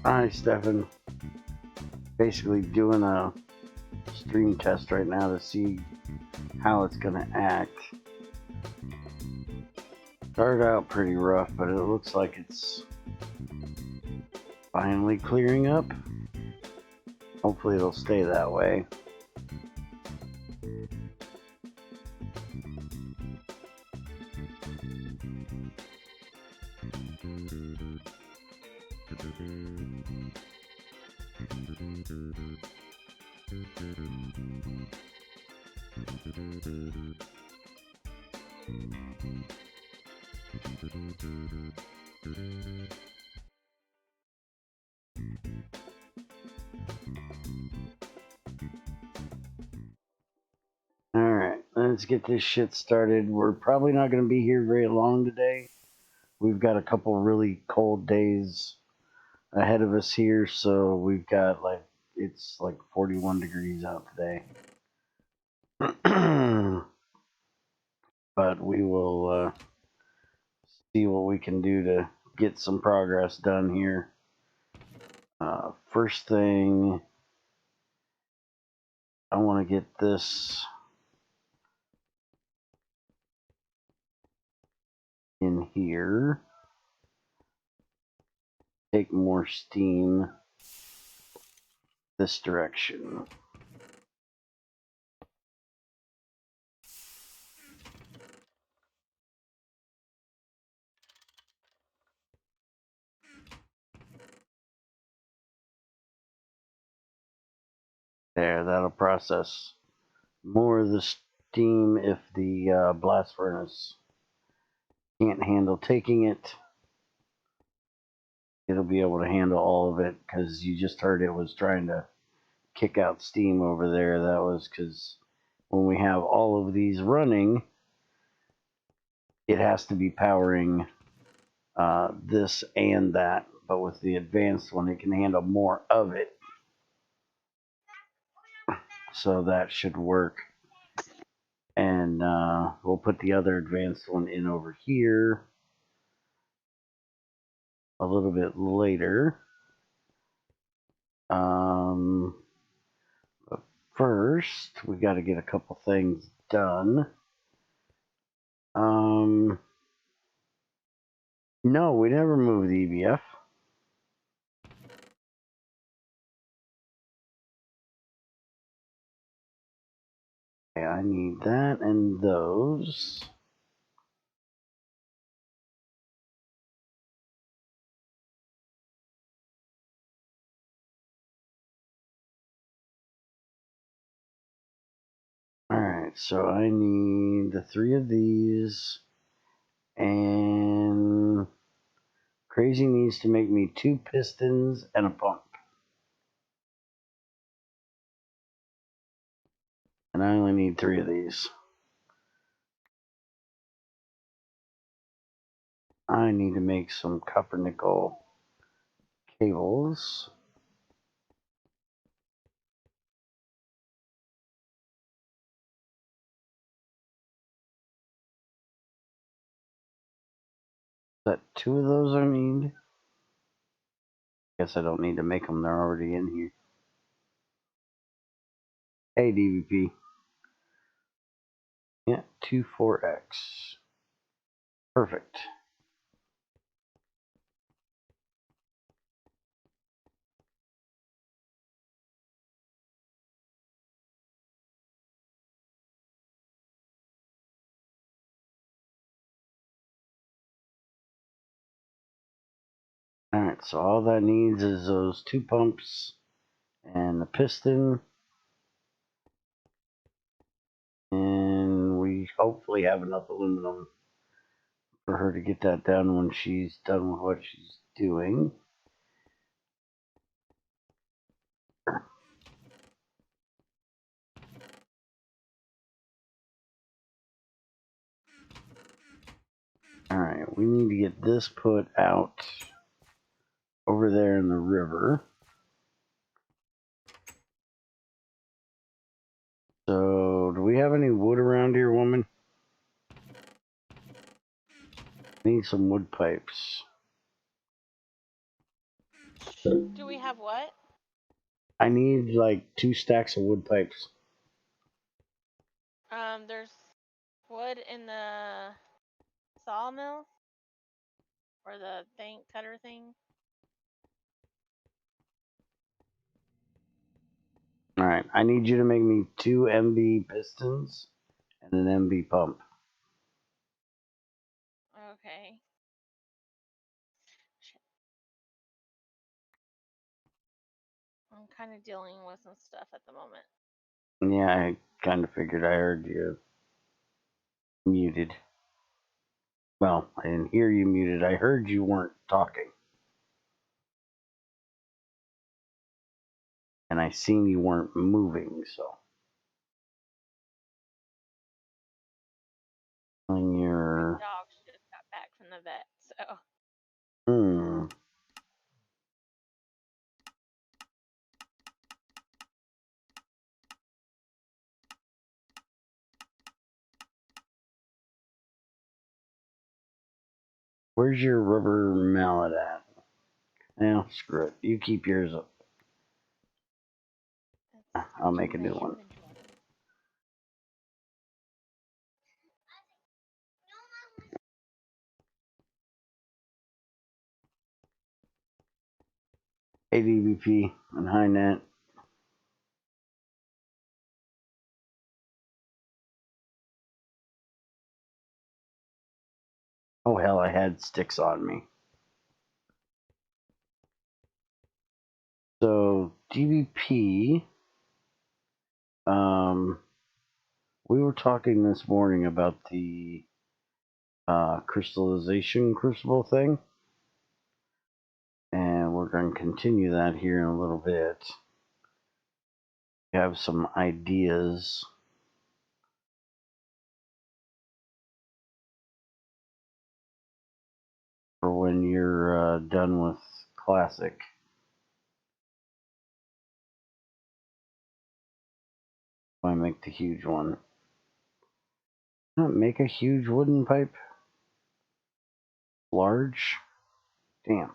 Hi, Stefan. Basically doing a stream test right now to see how it's going to act. Started out pretty rough, but it looks like it's finally clearing up. Hopefully it'll stay that way. Alright, let's get this shit started. We're probably not going to be here very long today. We've got a couple really cold days ahead of us here, so we've got it's like 41 degrees out today. But we will see what we can do to get some progress done here. First thing, I want to get this in here. Take more steam this direction. There, that'll process more of the steam if the blast furnace can't handle taking it. It'll be able to handle all of it, because you just heard it was trying to kick out steam over there. That was because when we have all of these running, it has to be powering this and that, but with the advanced one, it can handle more of it. So that should work. And we'll put the other advanced one in over here a little bit later. But first, we got to get a couple things done. No, we never moved the EBF. Okay, I need that and those. Alright, so I need the 3 of these, and Crazy needs to make me 2 pistons and a pump. And I only need 3 of these. I need to make some copper nickel cables. that 2 of those I need? Guess I don't need to make them, they're already in here. Hey, DVP. Yeah, 24X. Perfect. Alright, so all that needs is those 2 pumps and the piston. And we hopefully have enough aluminum for her to get that done when she's done with what she's doing. Alright, we need to get this put out over there in the river. So, do we have any wood around here, woman? Need some wood pipes. Do we have what? I need like 2 stacks of wood pipes. There's wood in the sawmill or the cutter thing. Alright, I need you to make me 2 MB pistons and an MB pump. Okay. Shit. I'm kind of dealing with some stuff at the moment. Yeah, I kind of figured. I heard you muted. Well, I didn't hear you muted. I heard you weren't talking. And I seen you weren't moving, so. On your... My dog just got back from the vet, so. Where's your rubber mallet at? Well, screw it. You keep yours up. I'll make a new one. ADVP and high net. Oh hell, I had sticks on me. So DVP, we were talking this morning about the crystallization crucible thing, and we're going to continue that here in a little bit. We have some ideas for when you're done with Classic. I make the huge one. Make a huge wooden pipe? Large? Damn.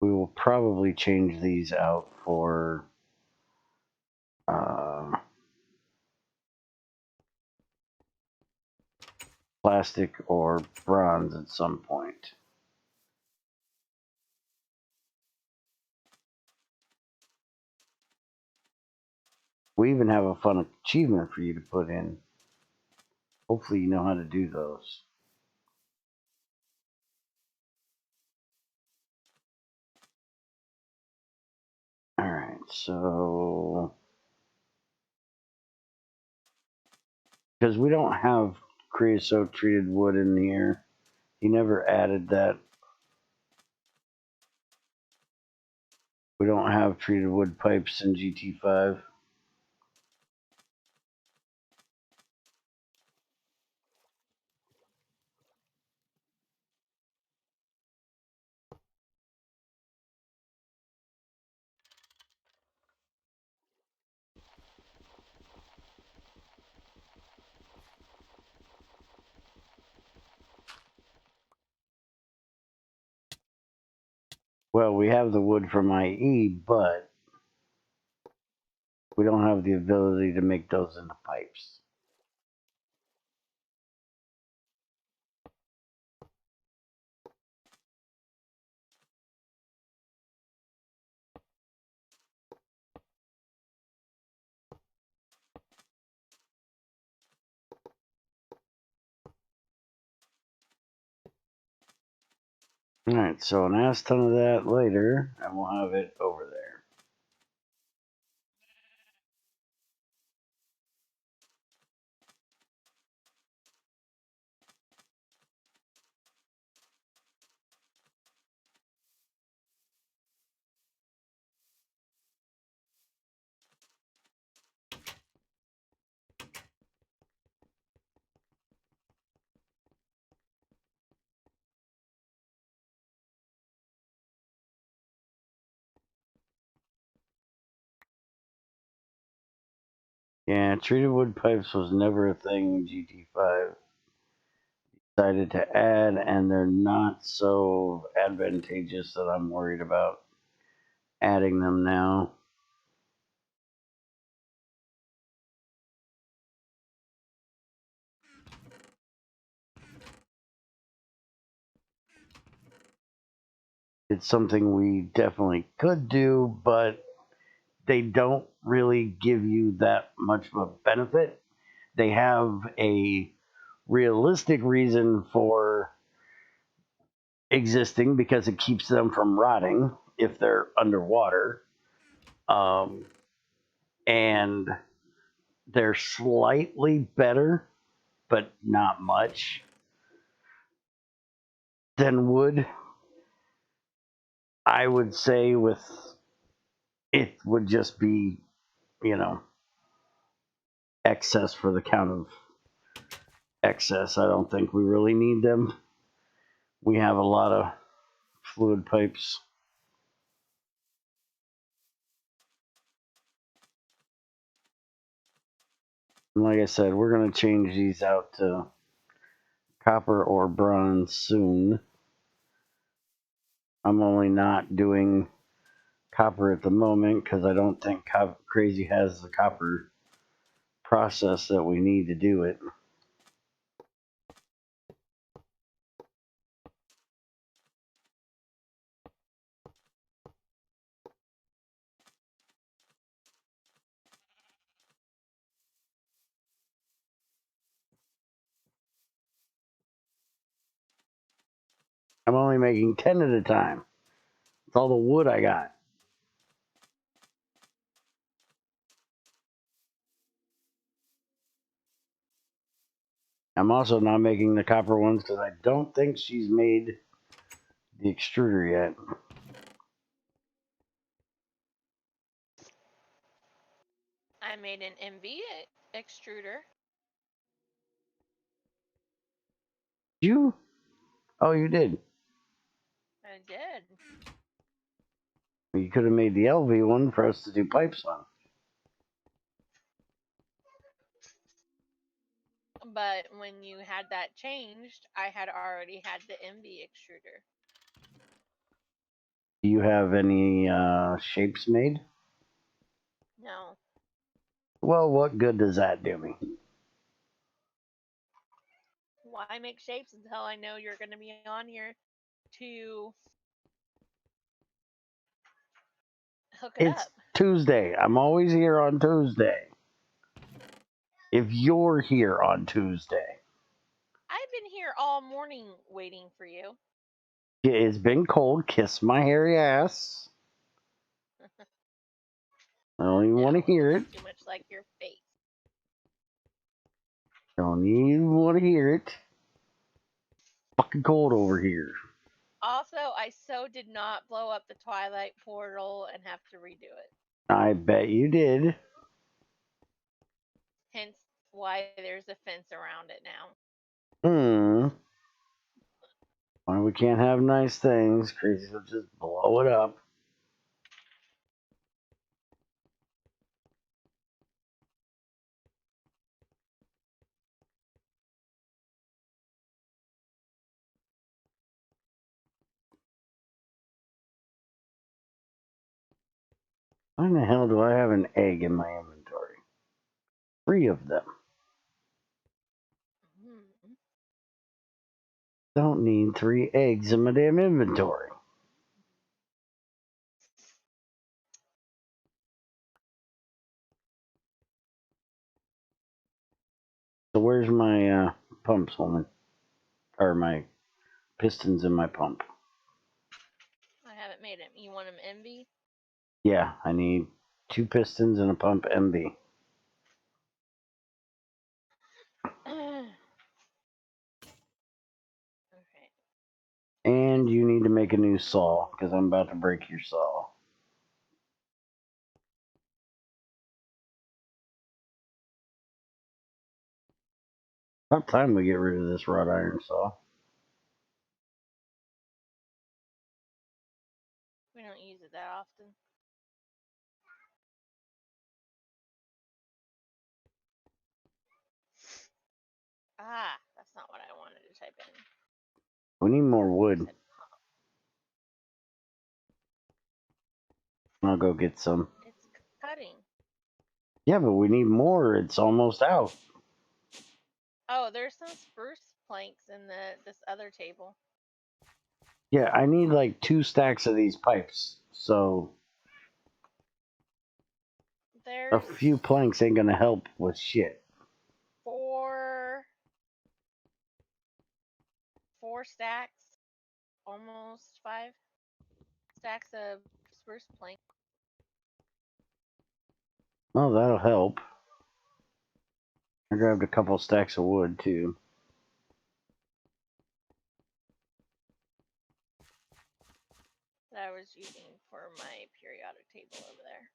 We will probably change these out for plastic or bronze at some point. We even have a fun achievement for you to put in. Hopefully you know how to do those. Alright, so... because we don't have creosote treated wood in here. He never added that. We don't have treated wood pipes in GT5. Well, we have the wood from IE, but we don't have the ability to make those into pipes. Alright, so an ass ton of that later, and we'll have it over there. Yeah, treated wood pipes was never a thing GT5 decided to add, and they're not so advantageous that I'm worried about adding them now. It's something we definitely could do, but they don't really give you that much of a benefit. They have a realistic reason for existing because it keeps them from rotting if they're underwater. And they're slightly better, but not much, than wood. I would say with it would just be, excess for the count of excess. I don't think we really need them. We have a lot of fluid pipes. And like I said, we're going to change these out to copper or bronze soon. I'm only not doing copper at the moment because I don't think Crazy has the copper process that we need to do it. I'm only making 10 at a time. It's all the wood I got. I'm also not making the copper ones because I don't think she's made the extruder yet. I made an MV extruder. You? Oh, you did. I did. You could have made the LV one for us to do pipes on. But when you had that changed, I had already had the MV extruder. Do you have any shapes made? No. Well, what good does that do me? Why make shapes until I know you're going to be on here to hook it It's up? Tuesday. I'm always here on Tuesday. If you're here on Tuesday. I've been here all morning waiting for you. It's been cold. Kiss my hairy ass. I don't even want to hear it. Too much like your face. Don't even want to hear it. Fucking cold over here. Also, I so did not blow up the Twilight portal and have to redo it. I bet you did. Hence why there's a fence around it now. Why we can't have nice things? Crazy will just blow it up. Why the hell do I have an egg in my inventory? 3 of them. Mm-hmm. Don't need 3 eggs in my damn inventory. So where's my pumps, woman? Or my pistons in my pump? I haven't made him. You want him MV? Yeah, I need 2 pistons and a pump MB. Okay. And you need to make a new saw, because I'm about to break your saw. About time we get rid of this wrought iron saw. We don't use it that often. Ah, that's not what I wanted to type in. We need more wood. Said, I'll go get some. it's cutting. Yeah, but we need more. It's almost out. Oh, there's some spruce planks in this other table. Yeah, I need like 2 stacks of these pipes. So There's a few planks ain't gonna help with shit. 4 stacks, almost 5 stacks of spruce plank. Oh, that'll help. I grabbed a couple stacks of wood too. That I was using for my periodic table over there.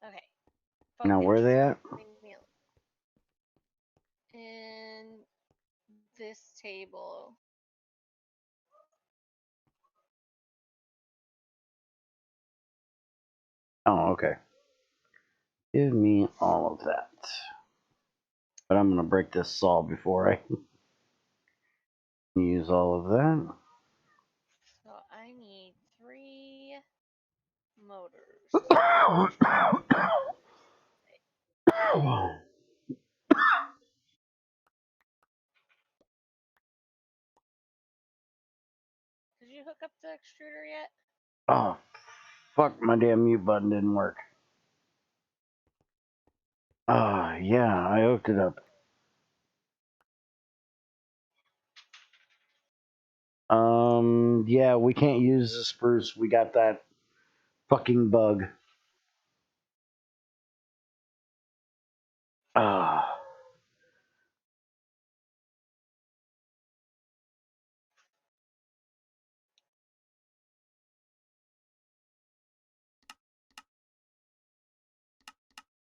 Okay. Now where are they at? In this table. Oh, okay. Give me all of that. But I'm gonna break this saw before I use all of that. So I need 3 motors. Did you hook up the extruder yet? Oh, fuck, my damn mute button didn't work. Yeah, I hooked it up. Yeah, we can't use the spruce. We got that fucking bug.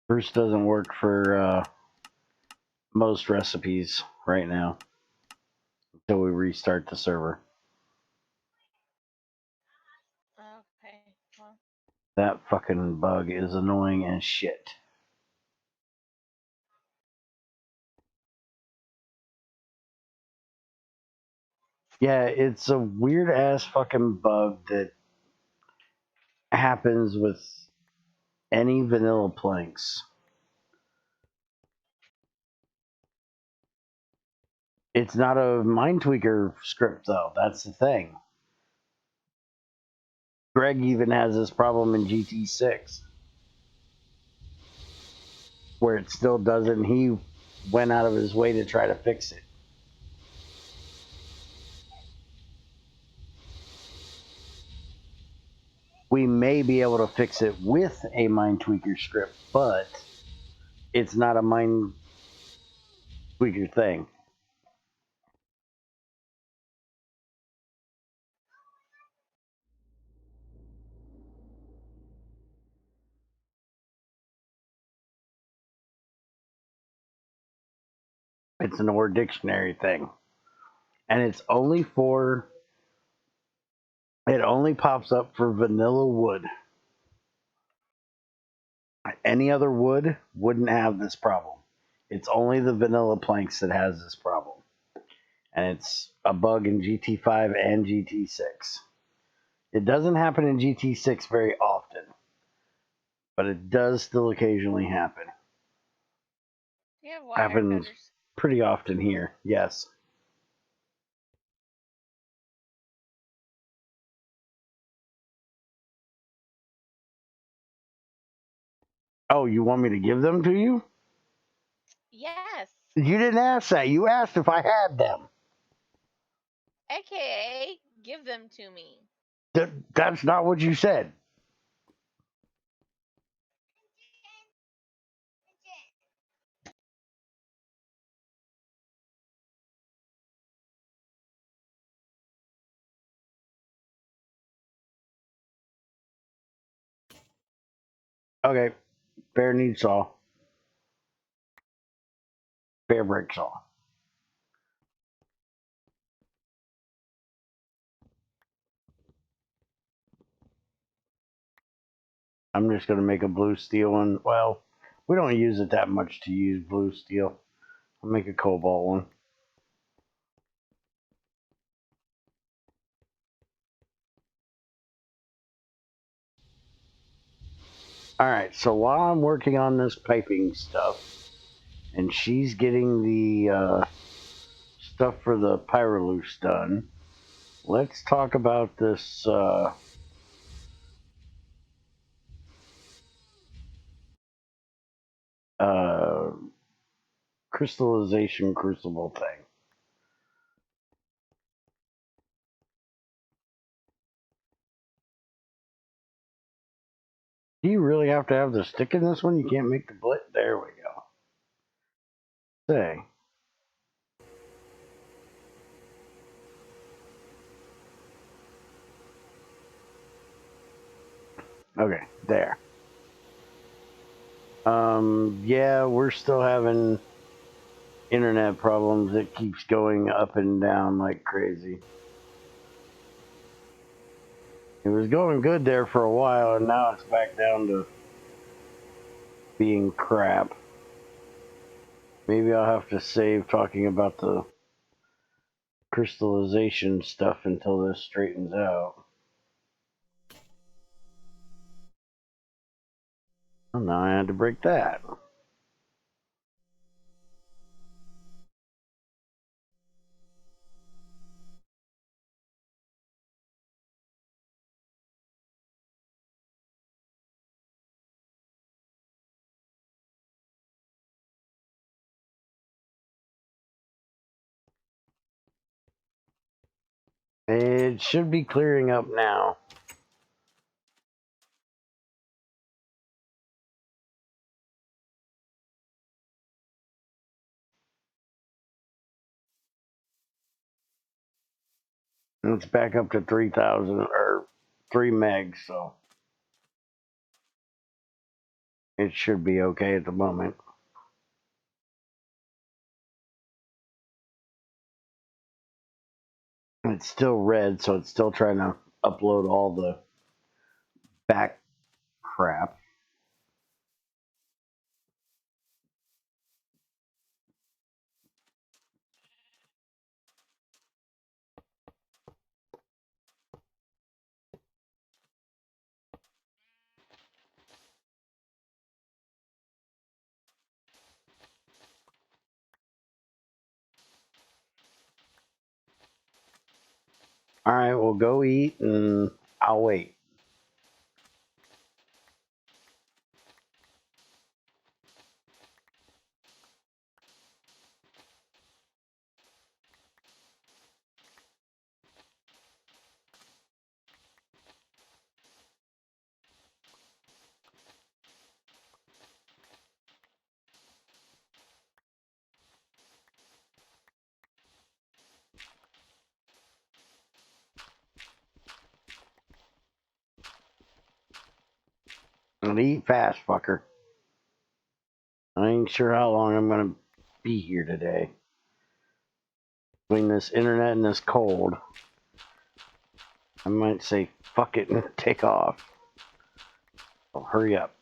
Spruce doesn't work for most recipes right now until we restart the server. Okay. Well, That fucking bug is annoying as shit. Yeah, it's a weird ass fucking bug that happens with any vanilla planks. It's not a mind tweaker script though, that's the thing. Greg even has this problem in GT6 where it still doesn't. He went out of his way to try to fix it. We may be able to fix it with a mind tweaker script, but it's not a mind tweaker thing. It's an Word Dictionary thing. And it's only for, it only pops up for vanilla wood. Any other wood wouldn't have this problem. It's only the vanilla planks that has this problem. And it's a bug in GT5 and GT6. It doesn't happen in GT6 very often, but it does still occasionally happen. You have wire Happens cutters. pretty often here, yes. Oh, you want me to give them to you? Yes. You didn't ask that. You asked if I had them. AKA, give them to me. That's not what you said. Okay, fair need saw. Fair break saw. I'm just going to make a blue steel one. Well, we don't use it that much to use blue steel. I'll make a cobalt one. Alright, so while I'm working on this piping stuff, and she's getting the stuff for the Pyroluse done, let's talk about this crystallization crucible thing. Do you really have to have the stick in this one? You can't make the blit? There we go. Say. Okay, there. Yeah, we're still having internet problems. It keeps going up and down like crazy. It was going good there for a while, and now it's back down to being crap. Maybe I'll have to save talking about the crystallization stuff until this straightens out. Well, now I had to break that. It should be clearing up now. And it's back up to 3,000 or 3 megs, so it should be okay at the moment. It's still red, so it's still trying to upload all the back crap. Alright, well, go eat and I'll wait. And eat fast, fucker. I ain't sure how long I'm gonna be here today. Between this internet and this cold, I might say fuck it and take off. So hurry up.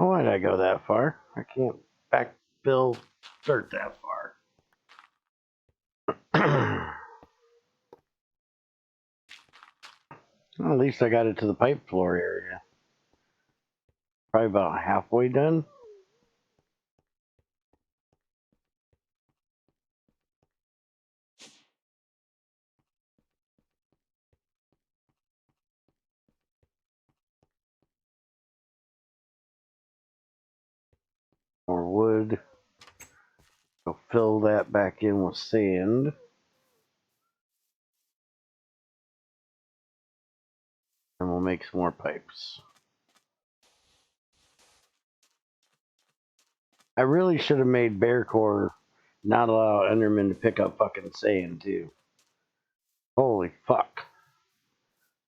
Why did I go that far? I can't backfill dirt that far. Well, at least I got it to the pipe floor area. Probably about halfway done. More wood. So fill that back in with sand. And we'll make some more pipes. I really should have made Bearcore not allow Enderman to pick up fucking sand too. Holy fuck.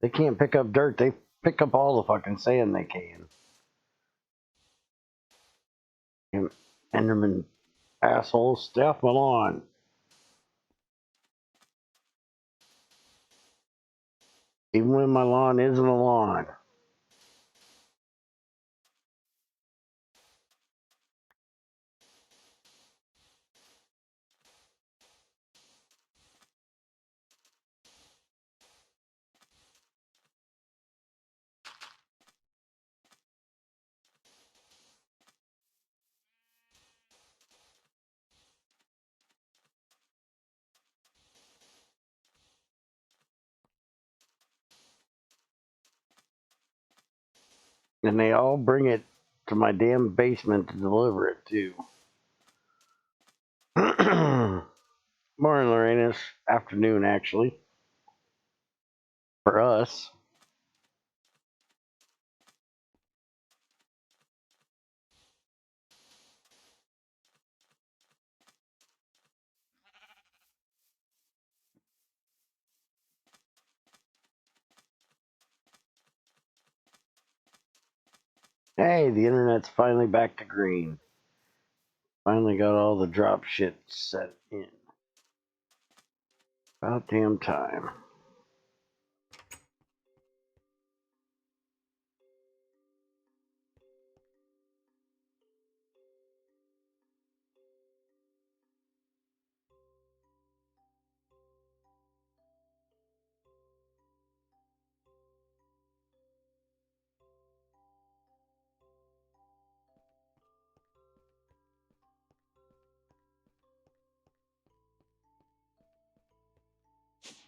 They can't pick up dirt, they pick up all the fucking sand they can. And Enderman asshole, step my lawn. Even when my lawn isn't a lawn. And they all bring it to my damn basement to deliver it too. Morning, Lorena's afternoon actually. For us. Hey, the internet's finally back to green. Finally got all the drop shit set in. About damn time.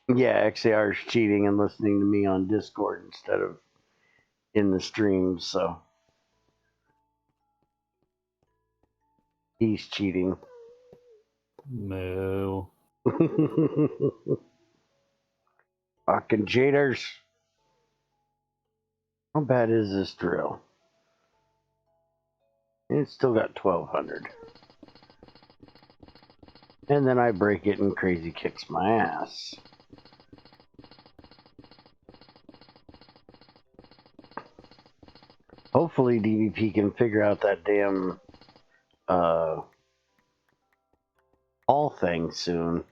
Yeah, XAR is cheating and listening to me on Discord instead of in the stream, so he's cheating. Moo. Fucking cheaters. How bad is this drill? It's still got 1200. And then I break it and crazy kicks my ass. Hopefully DVP can figure out that damn all thing soon.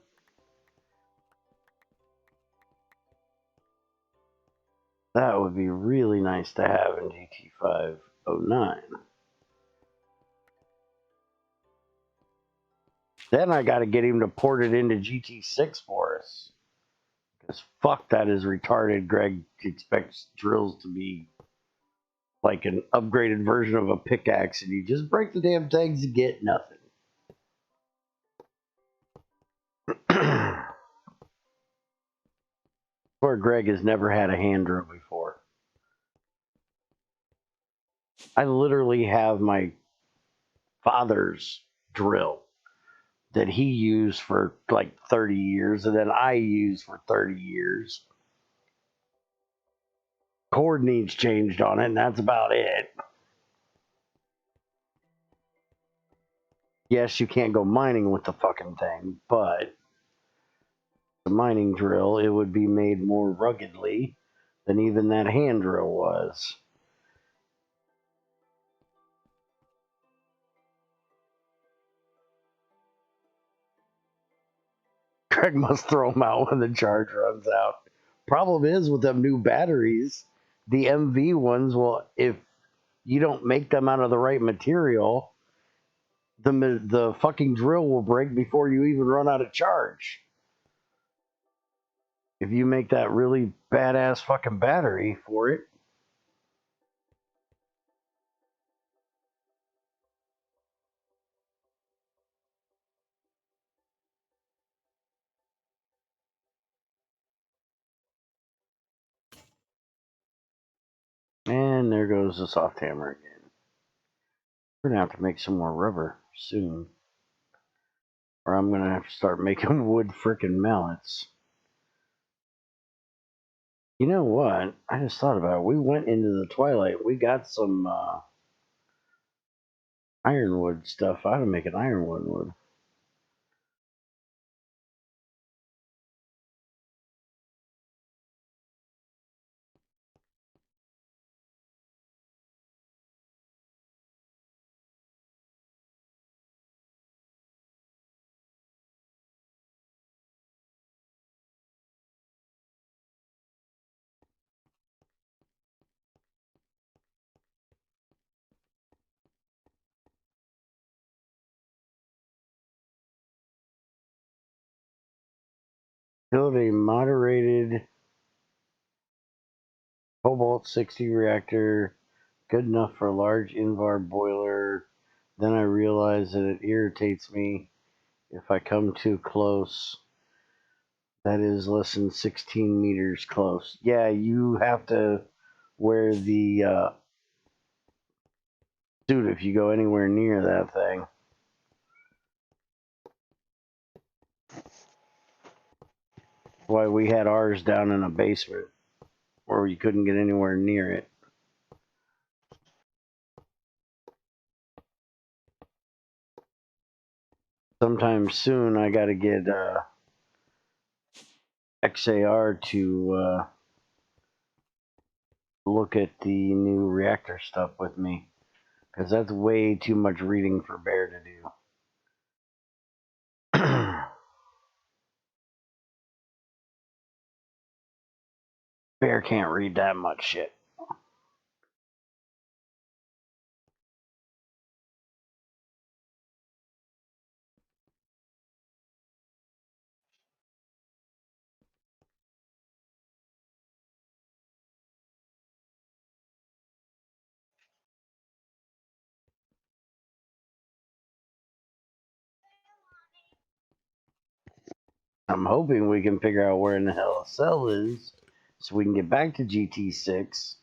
That would be really nice to have in GT509. Then I gotta get him to port it into GT6 for us. Because fuck, that is retarded. Greg expects drills to be like an upgraded version of a pickaxe, and you just break the damn things and get nothing. Poor Greg has never had a hand drill before. I literally have my father's drill that he used for like 30 years, and then I used for 30 years. Cord needs changed on it, and that's about it. Yes, you can't go mining with the fucking thing, but the mining drill, it would be made more ruggedly than even that hand drill was. Greg must throw them out when the charge runs out. Problem is with them new batteries, the MV ones will, if you don't make them out of the right material, the fucking drill will break before you even run out of charge. If you make that really badass fucking battery for it. And there goes the soft hammer again. We're gonna have to make some more rubber soon. Or I'm gonna have to start making wood frickin' mallets. You know what? I just thought about it. We went into the twilight. We got some ironwood stuff. I ought to make an ironwood wood. Build a moderated cobalt 60 reactor, good enough for a large Invar boiler. Then I realize that it irritates me if I come too close. That is less than 16 meters close. Yeah, you have to wear the suit if you go anywhere near that thing. Why we had ours down in a basement where you couldn't get anywhere near it. Sometime soon I gotta get XAR to look at the new reactor stuff with me. Because that's way too much reading for Bear to do. Bear can't read that much shit. I'm hoping we can figure out where in the hell the cell is so we can get back to GT6,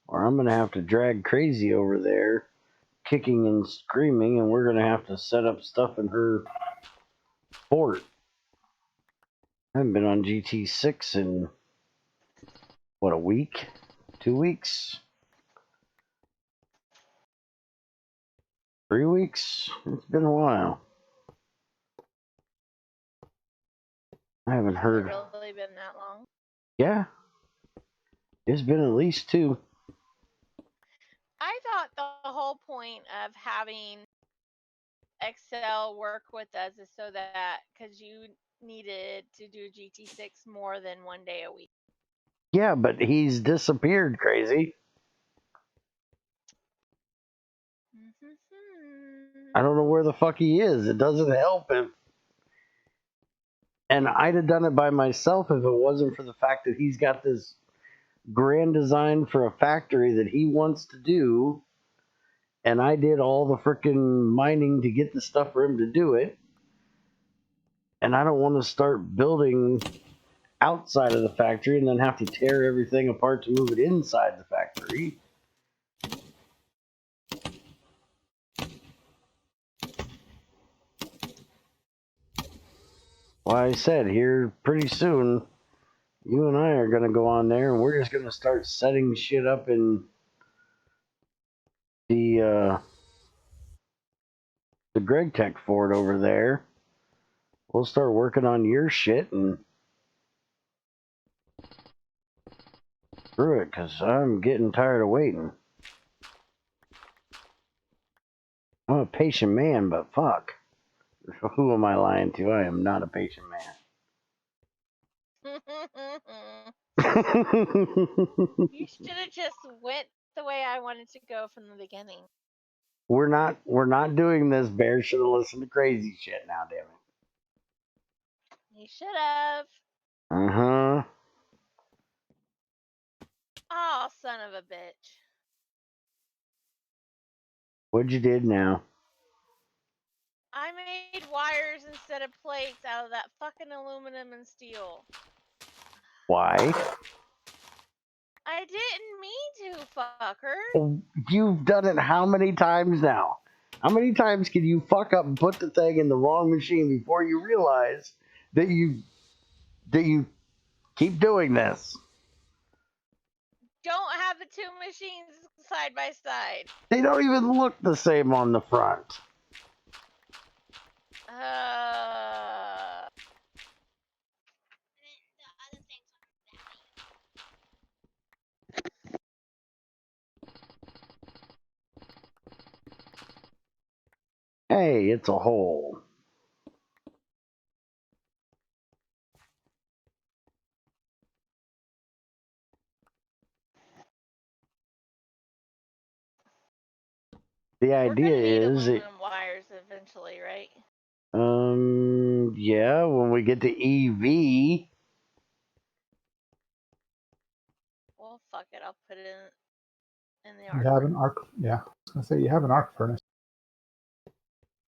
or I'm going to have to drag Crazy over there kicking and screaming, and we're going to have to set up stuff in her fort. I haven't been on GT6 in, what, a week? 2 weeks? 3 weeks? It's been a while. I haven't heard. Has it really been that long? Yeah. It's been at least 2. I thought the whole point of having Excel work with us is so that because you needed to do GT6 more than 1 day a week. Yeah, but he's disappeared, Crazy. I don't know where the fuck he is. It doesn't help him. And I'd have done it by myself if it wasn't for the fact that he's got this grand design for a factory that he wants to do. And I did all the frickin' mining to get the stuff for him to do it. And I don't want to start building outside of the factory and then have to tear everything apart to move it inside the factory. Well, I said here pretty soon, you and I are going to go on there and we're just going to start setting shit up in the GregTech Fort over there. We'll start working on your shit and screw it, because I'm getting tired of waiting. I'm a patient man, but fuck. Who am I lying to? I am not a patient man. You should have just went the way I wanted to go from the beginning. We're not doing this. Bear should have listened to crazy shit now, damn it. You should have. Uh-huh. Oh, son of a bitch. What'd you did now? I made wires instead of plates out of that fucking aluminum and steel. Why? I didn't mean to, fucker. Oh, you've done it how many times now? How many times can you fuck up and put the thing in the wrong machine before you realize that you keep doing this? Don't have the two machines side by side. They don't even look the same on the front. Hey, it's a hole. The We're idea gonna need is aluminum wires eventually, right? yeah, when we get to EV. Well, fuck it. I'll put it in the You arc. have an arc. Yeah, I was gonna say you have an arc furnace.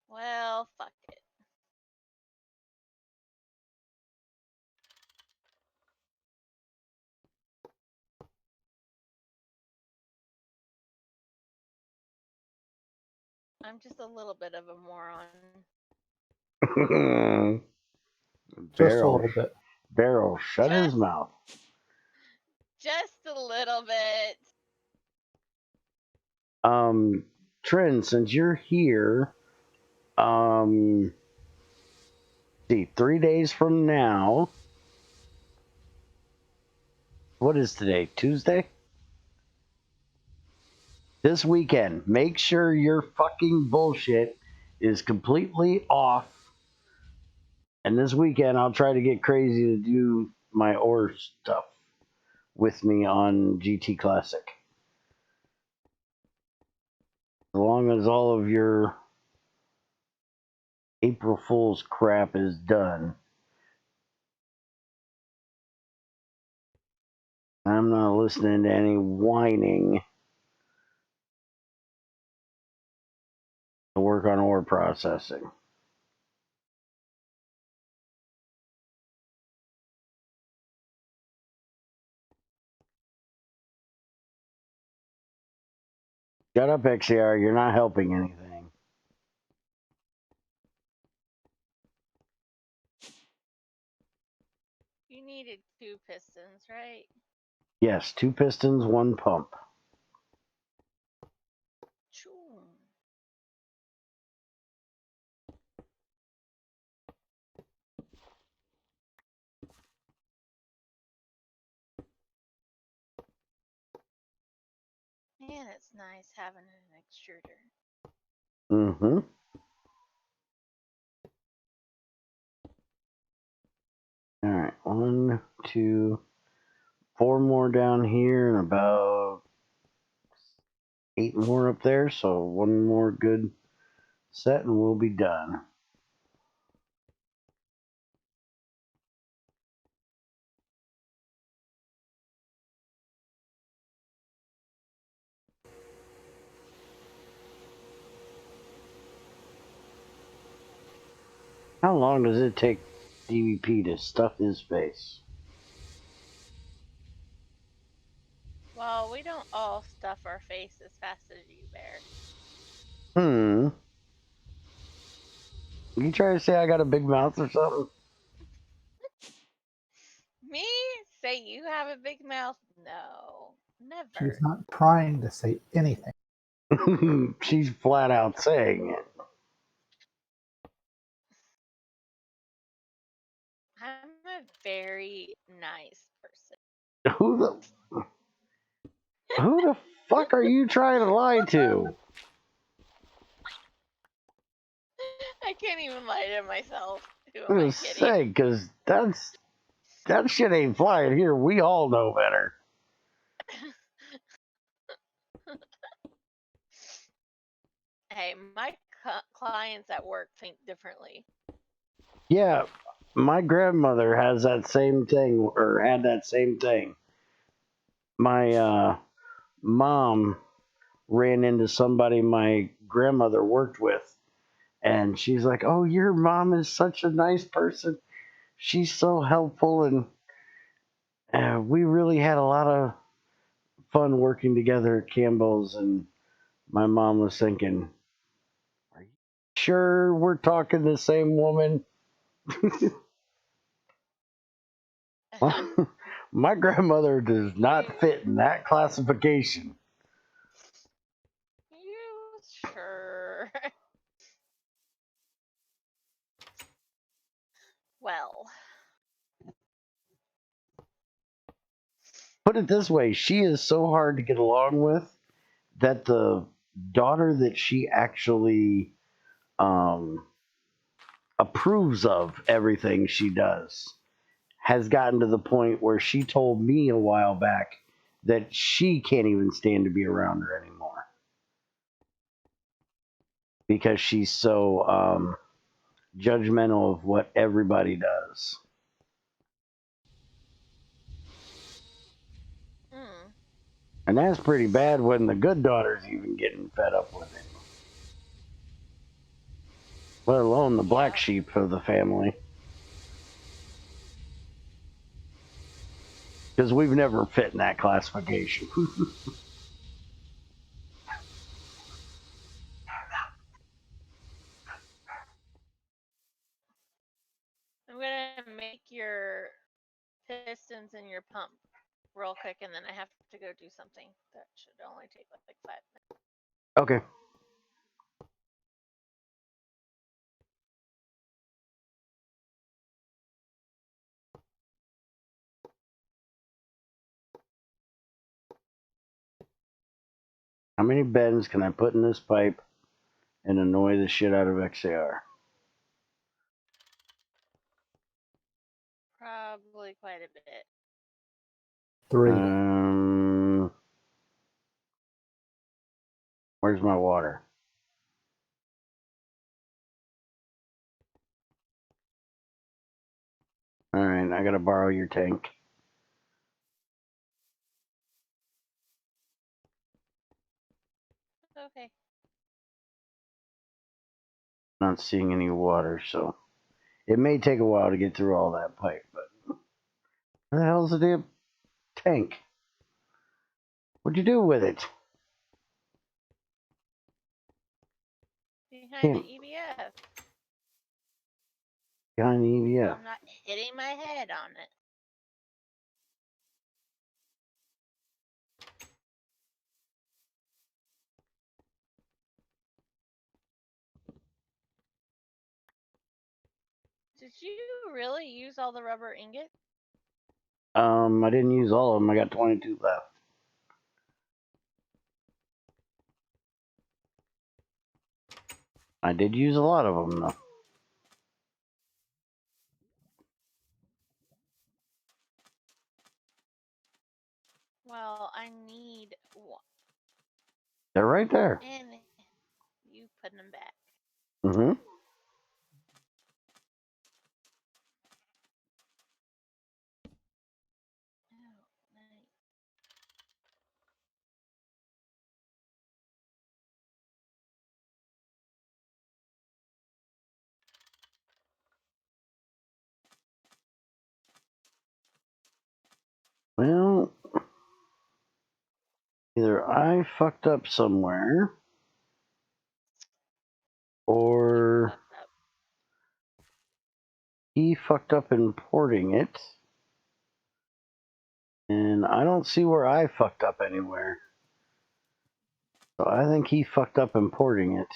Well, fuck it. I'm just a little bit of a moron. Just a little bit. Barrel shut his mouth. Just a little bit. Trin, since you're here, see, 3 days from now. What is today? Tuesday? This weekend, make sure your fucking bullshit is completely off. And this weekend, I'll try to get crazy to do my ore stuff with me on GT Classic. As long as all of your April Fool's crap is done. I'm not listening to any whining to work on ore processing. Shut up, XCR. You're not helping anything. You needed 2 pistons, right? Yes, 2 pistons, 1 pump. Choo. Man, it's nice having an extruder. Mm-hmm. All right, 1, 2, 4 more down here, and about 8 more up there. So 1 more good set, and we'll be done. How long does it take DVP to stuff his face? Well, we don't all stuff our face as fast as you, Bear. You trying to say I got a big mouth or something? Me? Say you have a big mouth? No. Never. She's not trying to say anything. She's flat out saying it. I'm a very nice person. Who the fuck are you trying to lie to? I can't even lie to myself. Who I'm am I gonna kidding? say, because that shit ain't flying here. We all know better. Hey, my clients at work think differently. Yeah, my grandmother has that same thing, or had that same thing. My mom ran into somebody my grandmother worked with, and she's like, "Oh, your mom is such a nice person. She's so helpful, and we really had a lot of fun working together at Campbell's." And my mom was thinking, "Are you sure we're talking the same woman?" My grandmother does not fit in that classification. You sure? Well, Put it this way, she is so hard to get along with that the daughter that she actually approves of everything she does has gotten to the point where she told me a while back that she can't even stand to be around her anymore because she's so judgmental of what everybody does. mm, And that's pretty bad when the good daughter's even getting fed up with it, let alone the black yeah. sheep of the family. Because we've never fit in that classification. I'm gonna make your pistons in your pump real quick, and then I have to go do something. That should only take like 5 minutes. Okay. How many bends can I put in this pipe and annoy the shit out of XAR? Probably quite a bit. 3. Where's my water? Alright, I gotta borrow your tank. Okay. Not seeing any water, so it may take a while to get through all that pipe, but where the hell's the damn tank? What'd you do with it? Behind the Can't EVF. behind the EVF. I'm not hitting my head on it. Did you really use all the rubber ingot? I didn't use all of them. I got 22 left. I did use a lot of them though. Well, I need one. They're right there. And you put them back. Mm-hmm. Oh, nice. Well, either I fucked up somewhere, or Fucked up. he fucked up importing it. And I don't see where I fucked up anywhere. So I think he fucked up importing it.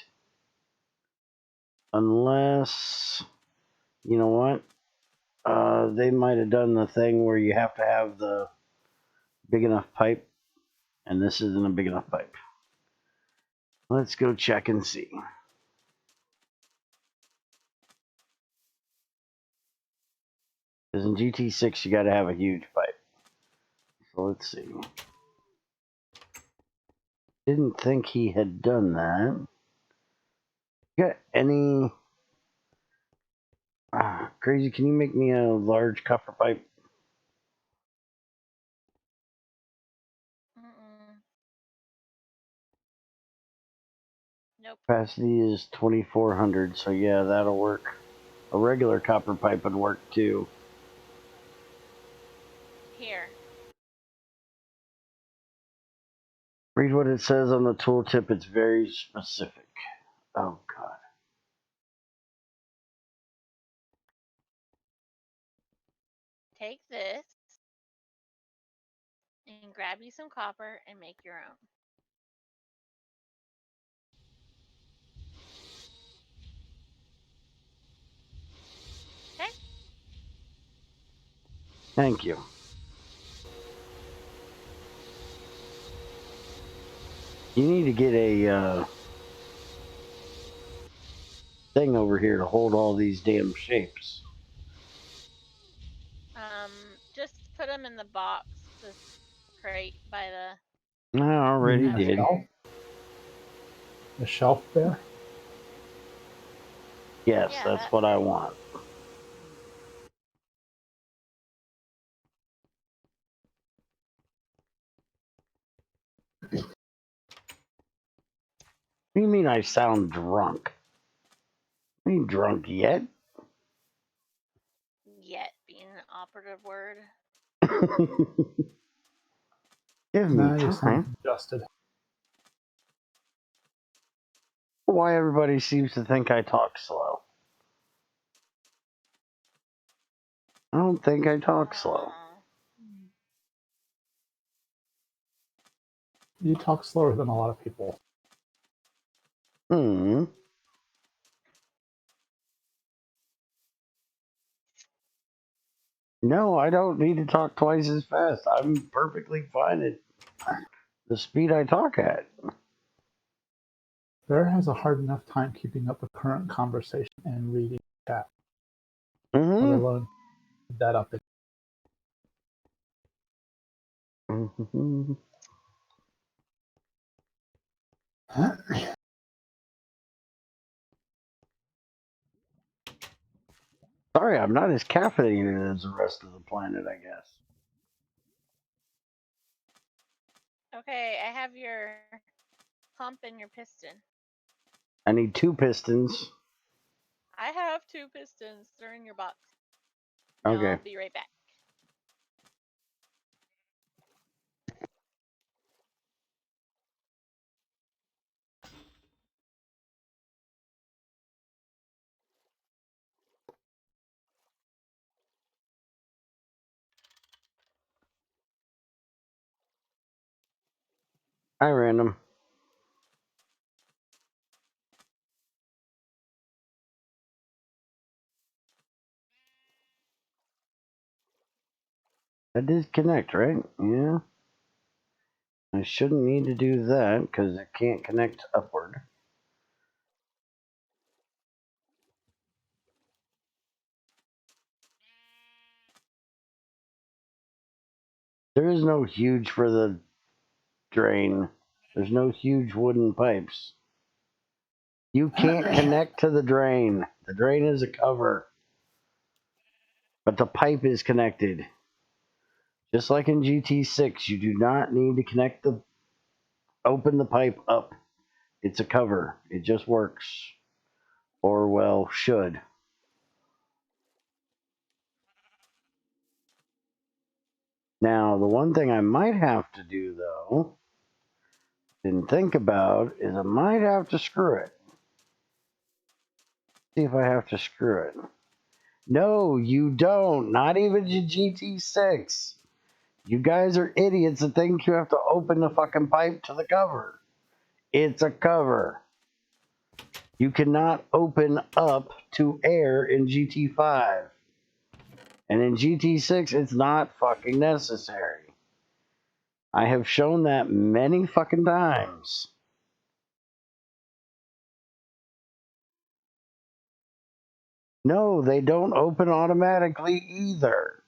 Unless, you know what? They might have done the thing where you have to have the big enough pipe, and this isn't a big enough pipe. Let's go check and see. Because in GT6, you got to have a huge pipe. So let's see. Didn't think he had done that. Got any... Crazy, can you make me a large copper pipe? Nope. Capacity is 2,400, so yeah, that'll work. A regular copper pipe would work too. Here. Read what it says on the tooltip, it's very specific. Oh, God. Take this and grab you some copper and make your own. Okay? Thank you. You need to get a thing over here to hold all these damn shapes. Just put them in the box, this crate by the... I already You mean did. The shelf there? Yes, Yeah, that's that. what I want. What do you mean I sound drunk? I ain't drunk yet. Yet being an operative word. Give No, me you sound time. congested. Why everybody seems to think I talk slow. I don't think I talk slow. You talk slower than a lot of people. Hmm. No, I don't need to talk twice as fast. I'm perfectly fine at the speed I talk at. Bear has a hard enough time keeping up a current conversation and reading chat, let Mm-hmm. alone that up. Mm-hmm. Sorry, I'm not as caffeinated as the rest of the planet, I guess. Okay, I have your pump and your piston. I need 2 pistons. I have 2 pistons. They're in your box. Okay. I'll be right back. Hi, Random. That did connect, right? Yeah. I shouldn't need to do that because it can't connect upward. There is no huge for the drain. There's no huge wooden pipes. You can't connect to the drain. The drain is a cover. But the pipe is connected. Just like in GT6, you do not need to open the pipe up. It's a cover. It just works. Or, well, should. Now, the one thing I might have to do, though, didn't think about, is I might have to screw it. See if I have to screw it. No, you don't. Not even your GT6. You guys are idiots that think you have to open the fucking pipe to the cover. It's a cover. You cannot open up to air in GT5. And in GT6, it's not fucking necessary. I have shown that many fucking times. No, they don't open automatically either.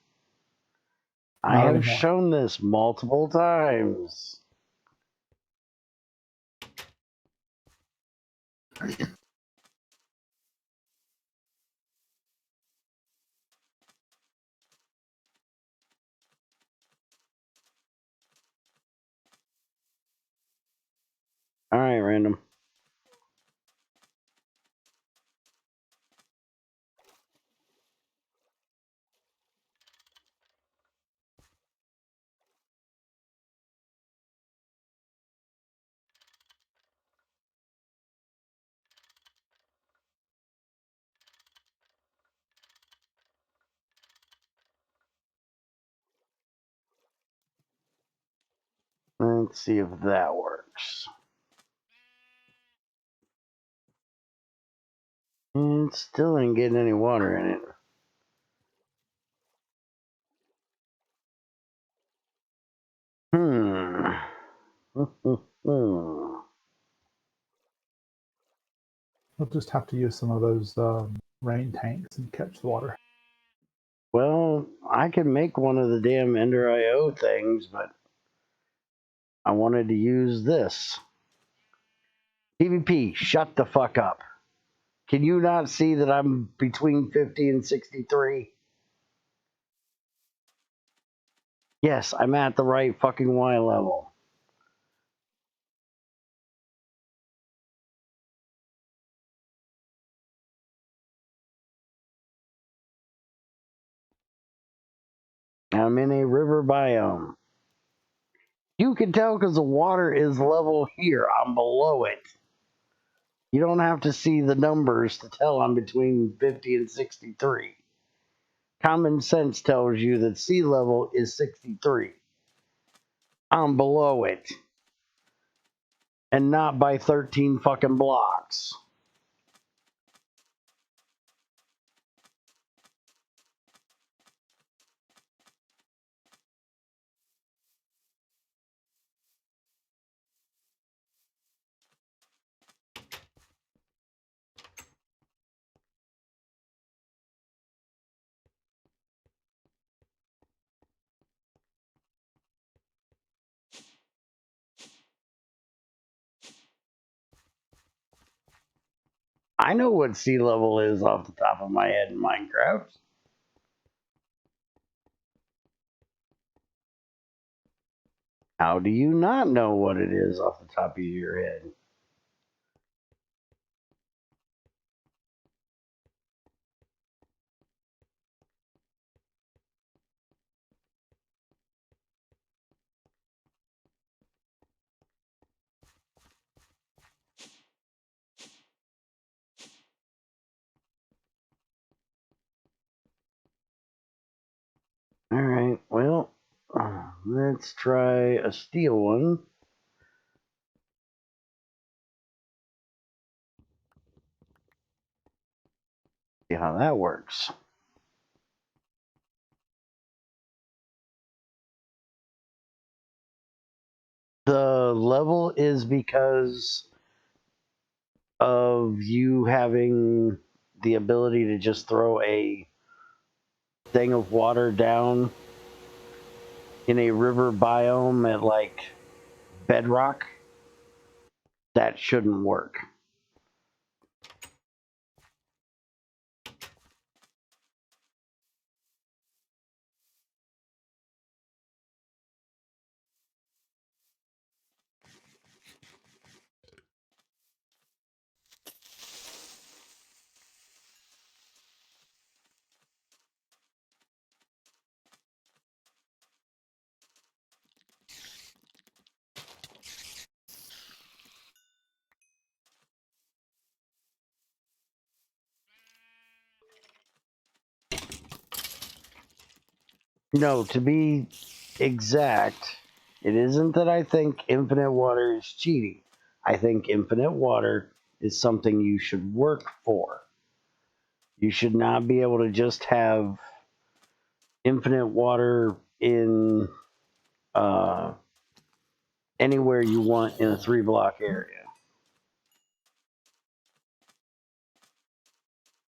I Not have anymore. shown this multiple times. random. Let's see if that works. It still ain't getting any water in it. We'll just have to use some of those rain tanks and catch the water. Well, I could make one of the damn Ender IO things, but I wanted to use this. PvP, shut the fuck up. Can you not see that I'm between 50 and 63? Yes, I'm at the right fucking Y level. I'm in a river biome. You can tell because the water is level here. I'm below it. You don't have to see the numbers to tell I'm between 50 and 63. Common sense tells you that sea level is 63. I'm below it. And not by 13 fucking blocks. I know what sea level is off the top of my head in Minecraft. How do you not know what it is off the top of your head? Alright, well, let's try a steel one. See how that works. The level is because of you having the ability to just throw a thing of water down in a river biome at like bedrock. That shouldn't work. No, to be exact, it isn't that I think infinite water is cheating. I think infinite water is something you should work for. You should not be able to just have infinite water in anywhere you want in a 3-block area.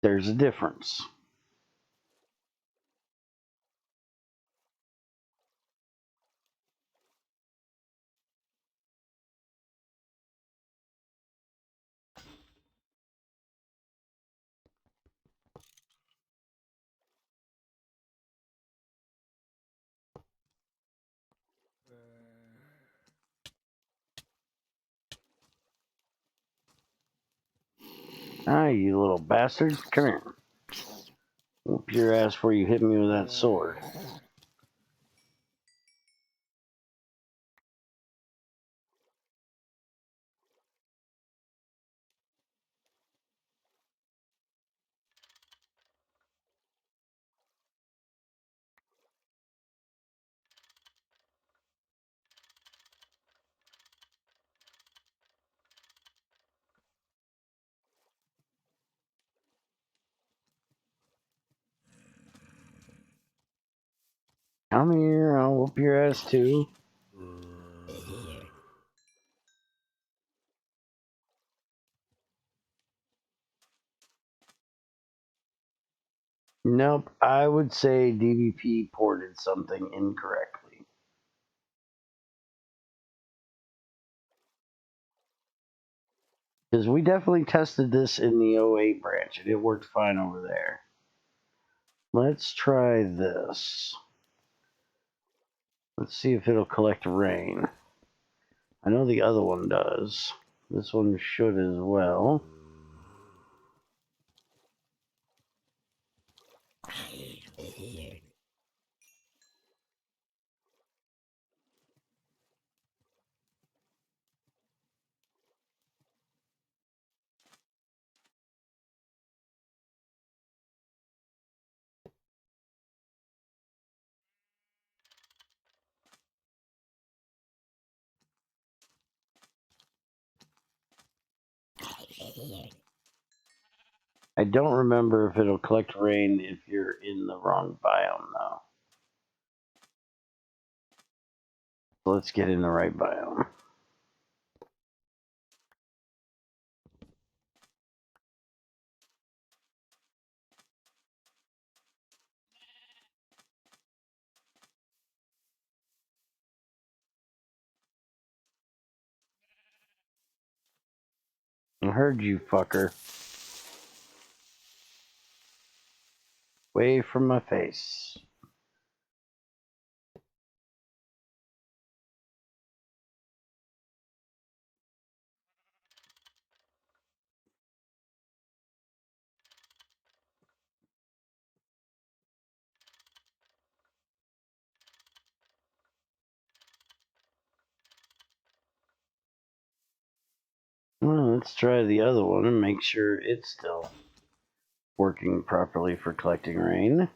There's a difference. Ah, you little bastard. Come here. Whoop your ass before you hit me with that sword. Come here, I'll whoop your ass too. Nope, I would say DBP ported something incorrectly. Because we definitely tested this in the 08 branch and it worked fine over there. Let's try this. Let's see if it'll collect rain. I know the other one does. This one should as well. I don't remember if it'll collect rain if you're in the wrong biome, though. So let's get in the right biome. I heard you, fucker. Away from my face. Well, let's try the other one and make sure it's still working properly for collecting rain.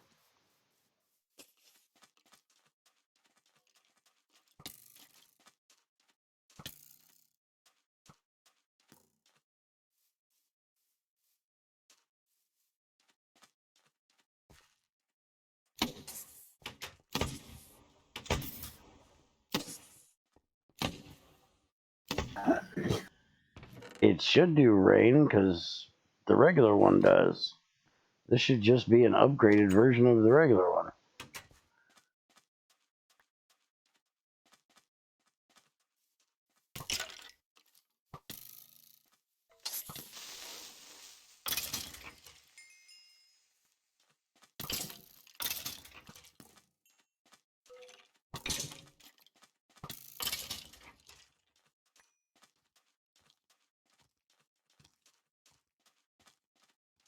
It should do rain because the regular one does. This should just be an upgraded version of the regular one.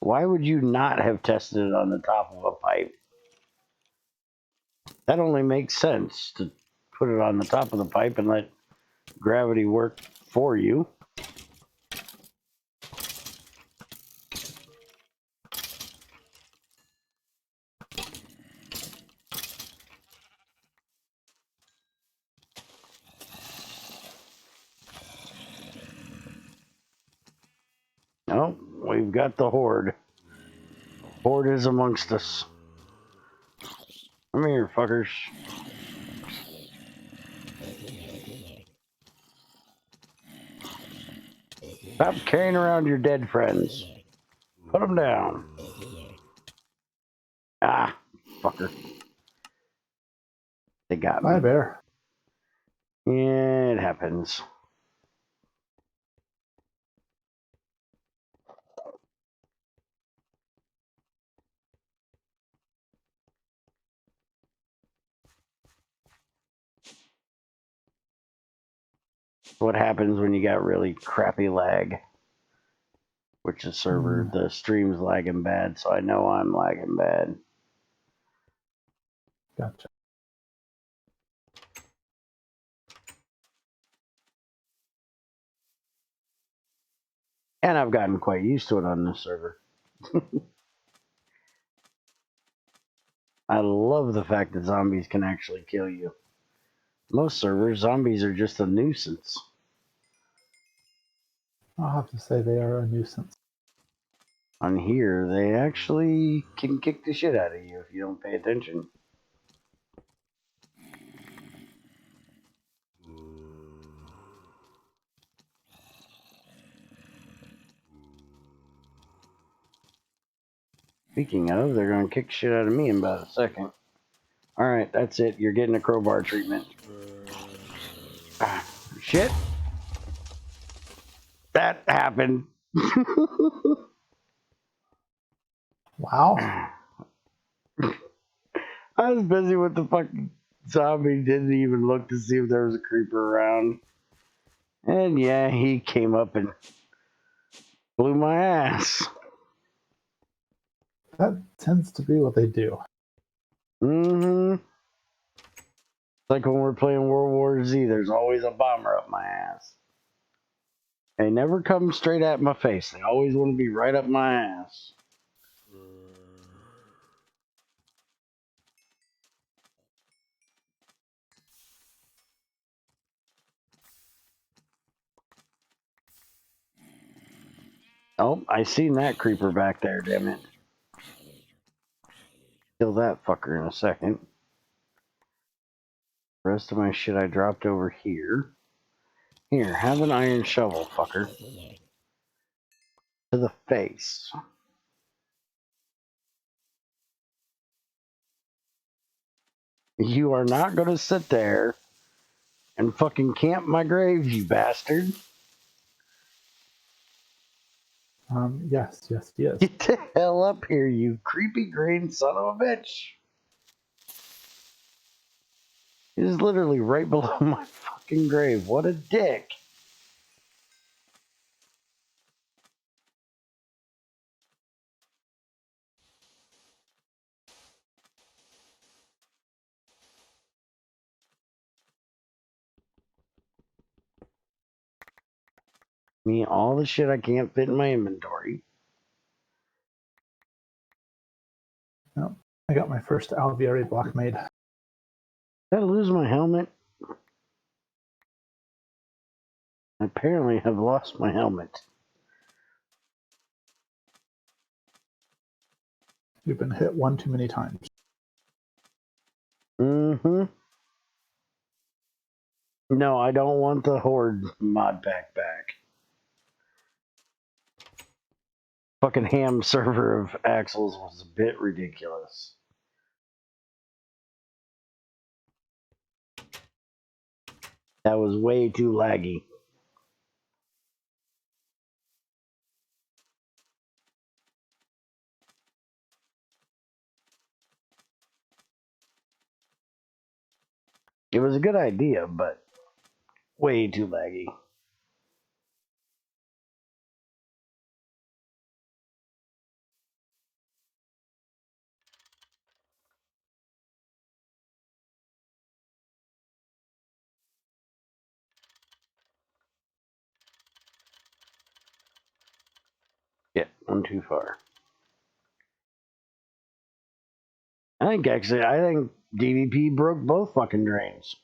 Why would you not have tested it on the top of a pipe? That only makes sense to put it on the top of the pipe and let gravity work for you. Oh, we've got the horde. Horde is amongst us. Come here, fuckers. Stop carrying around your dead friends. Put them down. Ah, fucker. They got me. Bye, bear. Yeah, it happens. What happens when you got really crappy lag? which is server. The stream's lagging bad, so I know I'm lagging bad. Gotcha. And I've gotten quite used to it on this server. I love the fact that zombies can actually kill you. Most servers, zombies are just a nuisance. I'll have to say they are a nuisance. On here, they actually can kick the shit out of you if you don't pay attention. Speaking of, they're going to kick shit out of me in about a second. Alright, that's it. You're getting a crowbar treatment. Shit. That happened. Wow. I was busy with the fucking zombie, didn't even look to see if there was a creeper around. And yeah, he came up and blew my ass. That tends to be what they do. Mm-hmm. Like when we're playing World War Z, there's always a bomber up my ass. They never come straight at my face. They always want to be right up my ass. Oh, I seen that creeper back there, damn it. Kill that fucker in a second. The rest of my shit I dropped over here. Here, have an iron shovel, fucker. To the face. You are not gonna sit there and fucking camp my grave, you bastard. Yes, he is. Get the hell up here, you creepy green son of a bitch. He is literally right below my fucking grave. What a dick. Me, all the shit I can't fit in my inventory. Nope. I got my first alveoli block made. Did I lose my helmet? I apparently have lost my helmet. You've been hit one too many times. Mm-hmm. No, I don't want the Horde mod pack back. Fucking ham server of Axles was a bit ridiculous. That was way too laggy. It was a good idea, but way too laggy. Yeah, one too far. I think DVP broke both fucking drains.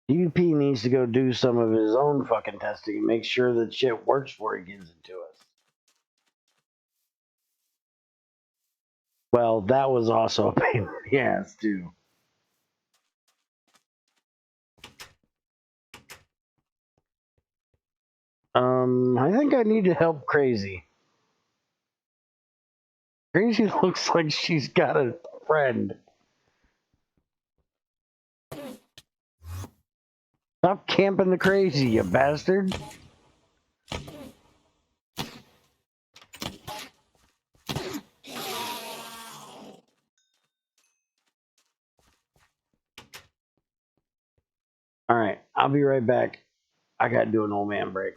DVP needs to go do some of his own fucking testing and make sure that shit works before he gives it to us. Well, that was also a pain in the ass, too. I think I need to help Crazy. Crazy looks like she's got a friend. Stop camping the Crazy, you bastard. I'll be right back. I gotta do an old man break.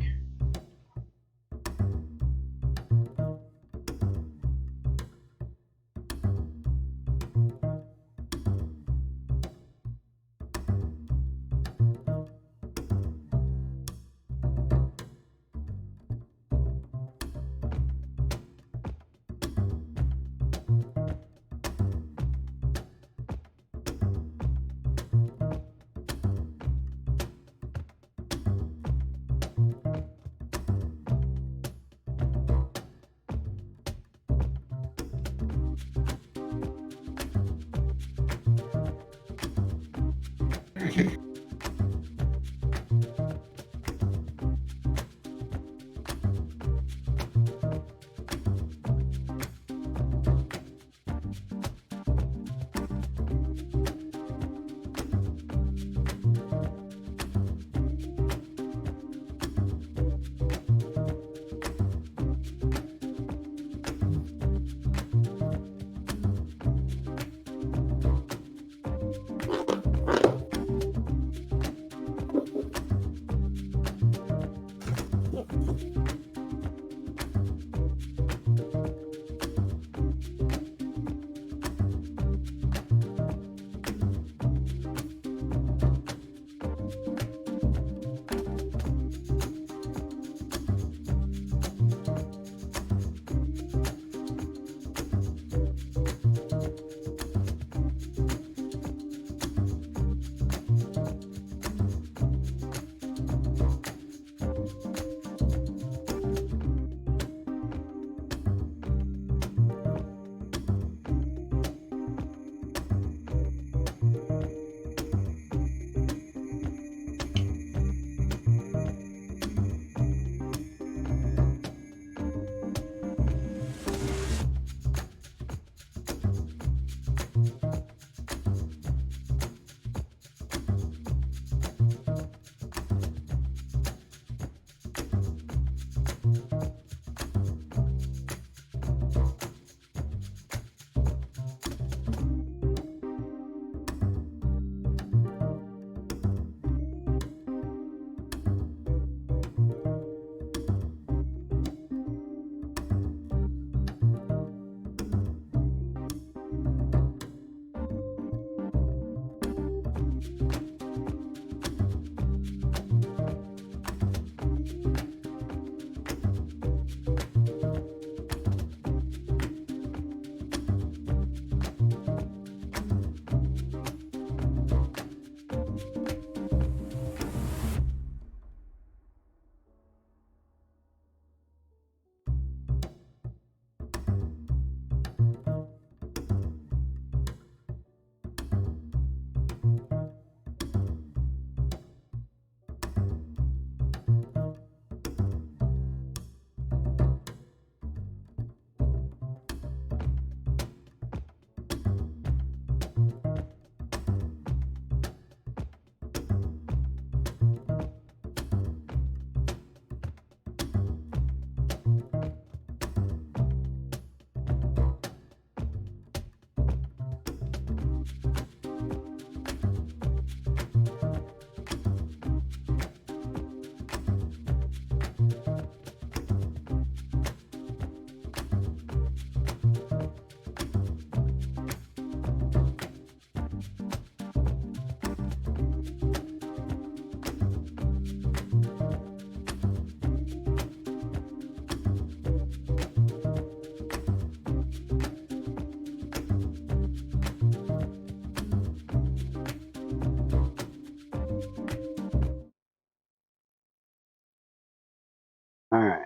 All right.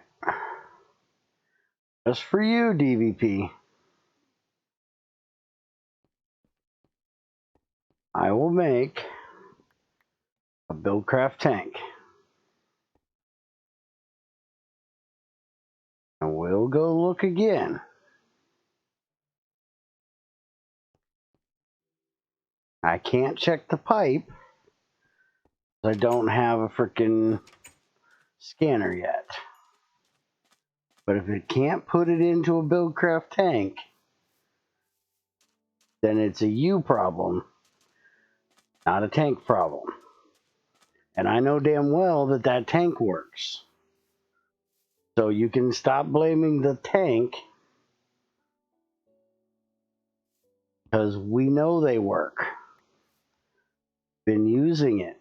Just for you, DVP, I will make a Buildcraft tank. And we'll go look again. I can't check the pipe. I don't have a freaking scanner yet. But if it can't put it into a Buildcraft tank, then it's a you problem, not a tank problem. And I know damn well that that tank works. So you can stop blaming the tank, because we know they work. Been using it.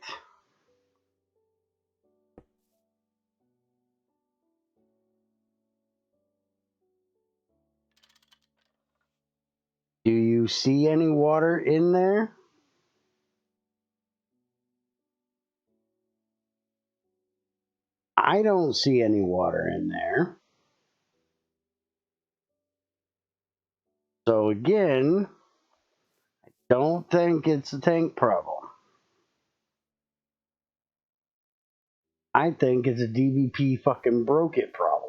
Do you see any water in there? I don't see any water in there. So again, I don't think it's a tank problem. I think it's a DBP fucking broke it problem.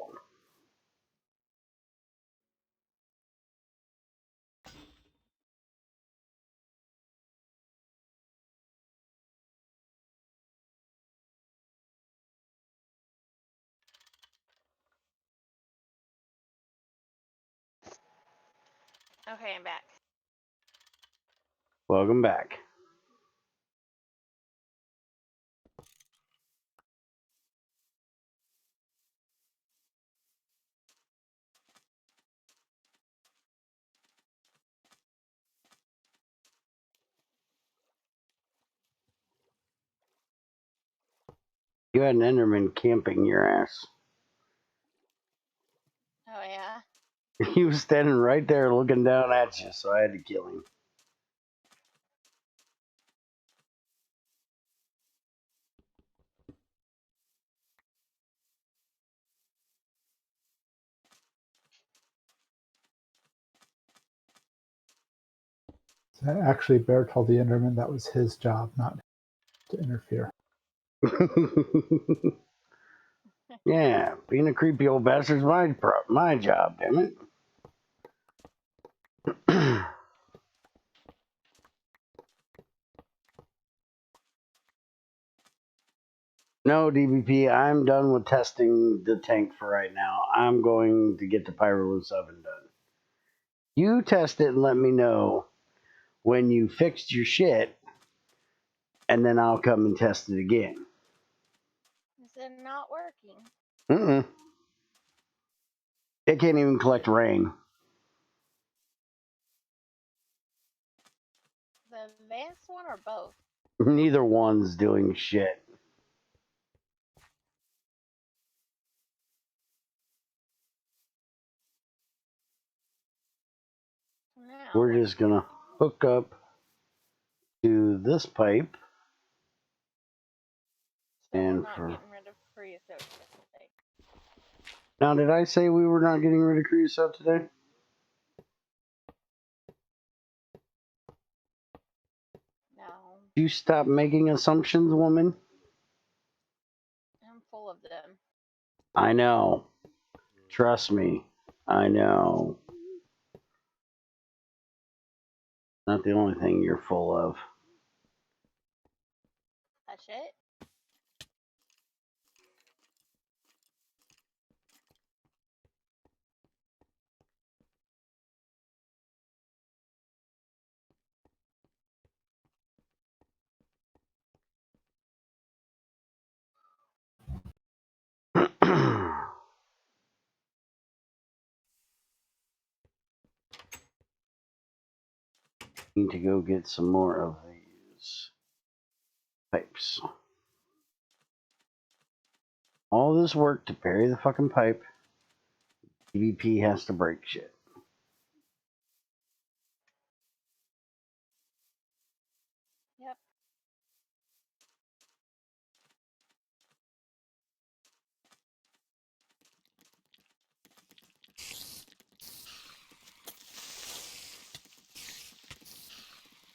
Okay, I'm back. Welcome back. You had an Enderman camping your ass. Oh yeah. He was standing right there looking down at you, so I had to kill him. So actually, Bear told the Enderman that was his job, not to interfere. Yeah, being a creepy old bastard's my job, damn it. No, DBP, I'm done with testing the tank for right now. I'm going to get the Pyroluse oven done. You test it and let me know when you fixed your shit, and then I'll come and test it again. Is it not working? Mm-mm. It can't even collect rain. The advanced one or both? Neither one's doing shit. Now. We're just gonna hook up to this pipe. So And we're not getting rid of creosote today. Now, did I say we were not getting rid of creosote today? No. You stop making assumptions, woman. I'm full of them. I know. Trust me. I know. Not the only thing you're full of. That's it? Need to go get some more of these pipes. All this work to bury the fucking pipe. EVP has to break shit. Yep.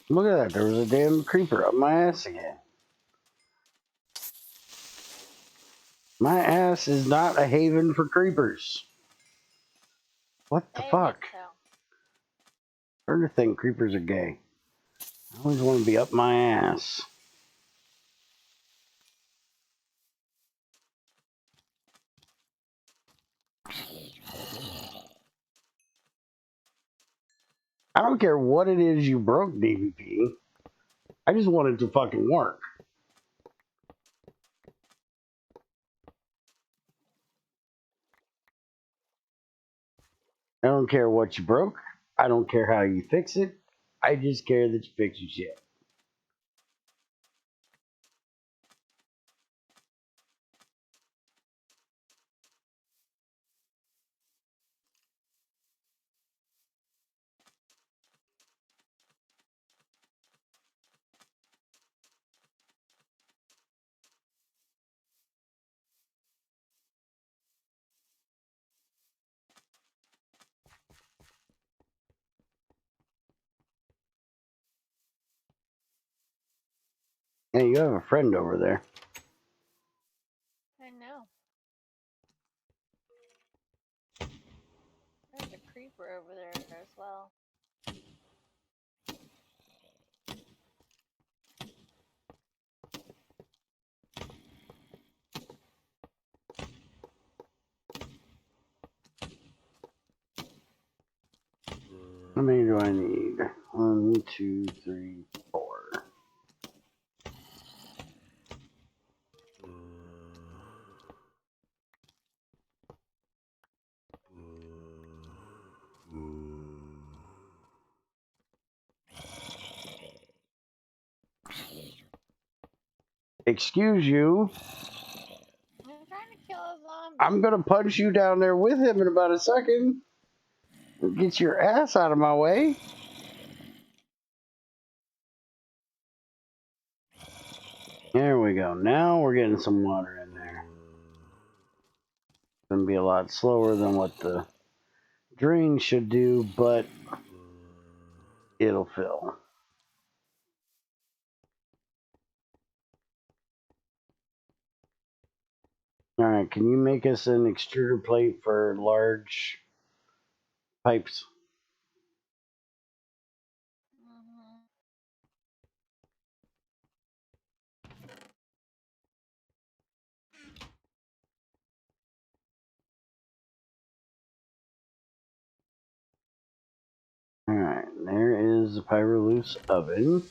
Look at that. There was a damn creeper up my ass again. My ass is not a haven for creepers. What the They fuck? admit so. Heard to think creepers are gay. I always want to be up my ass. I don't care what it is you broke, DVP. I just want it to fucking work. I don't care what you broke. I don't care how you fix it. I just care that you fix your shit. Hey, you have a friend over there. I know. There's a creeper over there as well. How many do I need? 1, 2, 3, 4. Excuse you. I'm trying to kill a zombie. I'm gonna punch you down there with him in about a second. Get your ass out of my way. There we go. Now we're getting some water in there. It's gonna be a lot slower than what the drain should do, but it'll fill. Alright, can you make us an extruder plate for large pipes? Alright, there is the Pyroluse oven.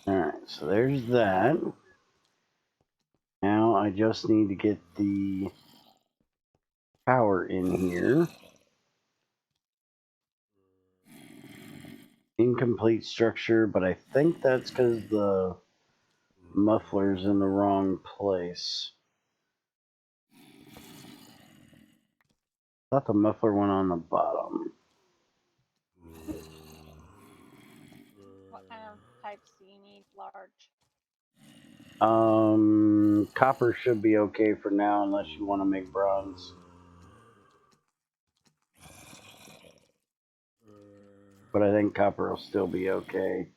Alright, so there's that. Now I just need to get the power in here. Incomplete structure, but I think that's because the muffler's in the wrong place. I thought the muffler went on the bottom. What kind of pipes do you need? Large. Copper should be okay for now unless you want to make bronze. But I think copper will still be okay.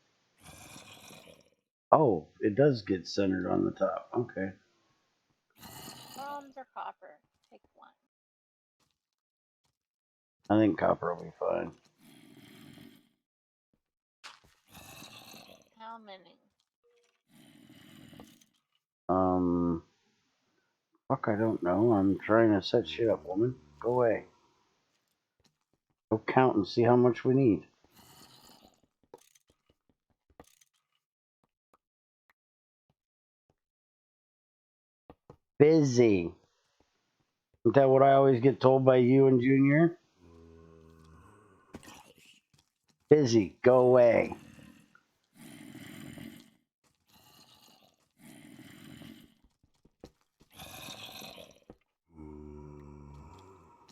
Oh, it does get centered on the top. Okay. Bronze or copper? Pick one. I think copper will be fine. How many? Fuck, I don't know. I'm trying to set shit up, woman. Go away. Go count and see how much we need. Busy. Isn't that what I always get told by you and Junior? Busy. Go away.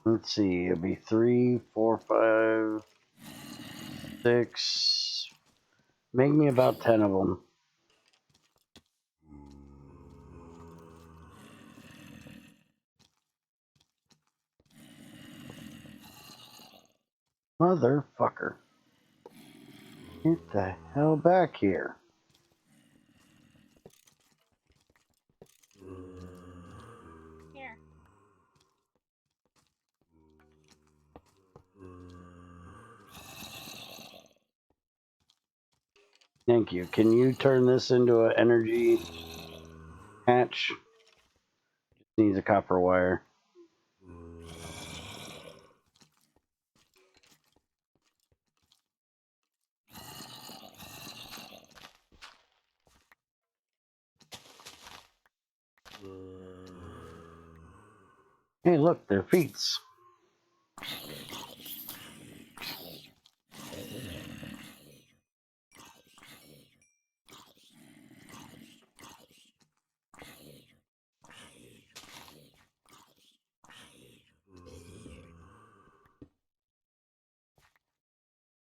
Let's see. It'll be 3, 4, 5, 6. Make me about 10 of them. Motherfucker. Get the hell back here. Here. Thank you. Can you turn this into an energy Hatch needs a copper wire. Hey, look, they're feets.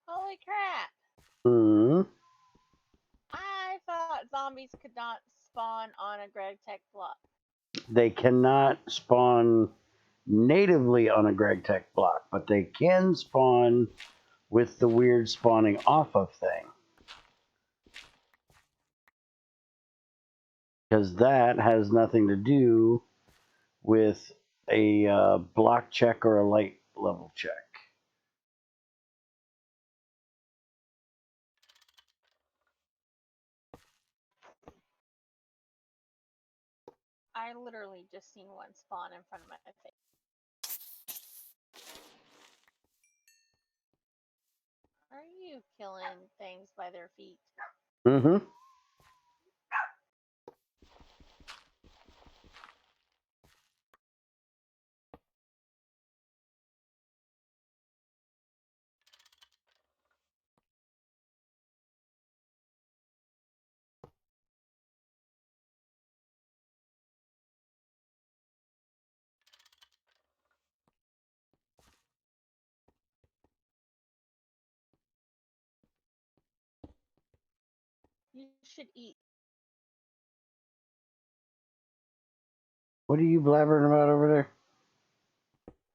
Holy crap! Hmm. I thought zombies could not spawn on a GregTech block. They cannot spawn natively on a GregTech block, but they can spawn with the weird spawning off of thing. Because that has nothing to do with a block check or a light level check. I literally just seen one spawn in front of my face. Are you killing things by their feet? Mm-hmm. You should eat. What are you blabbering about over there?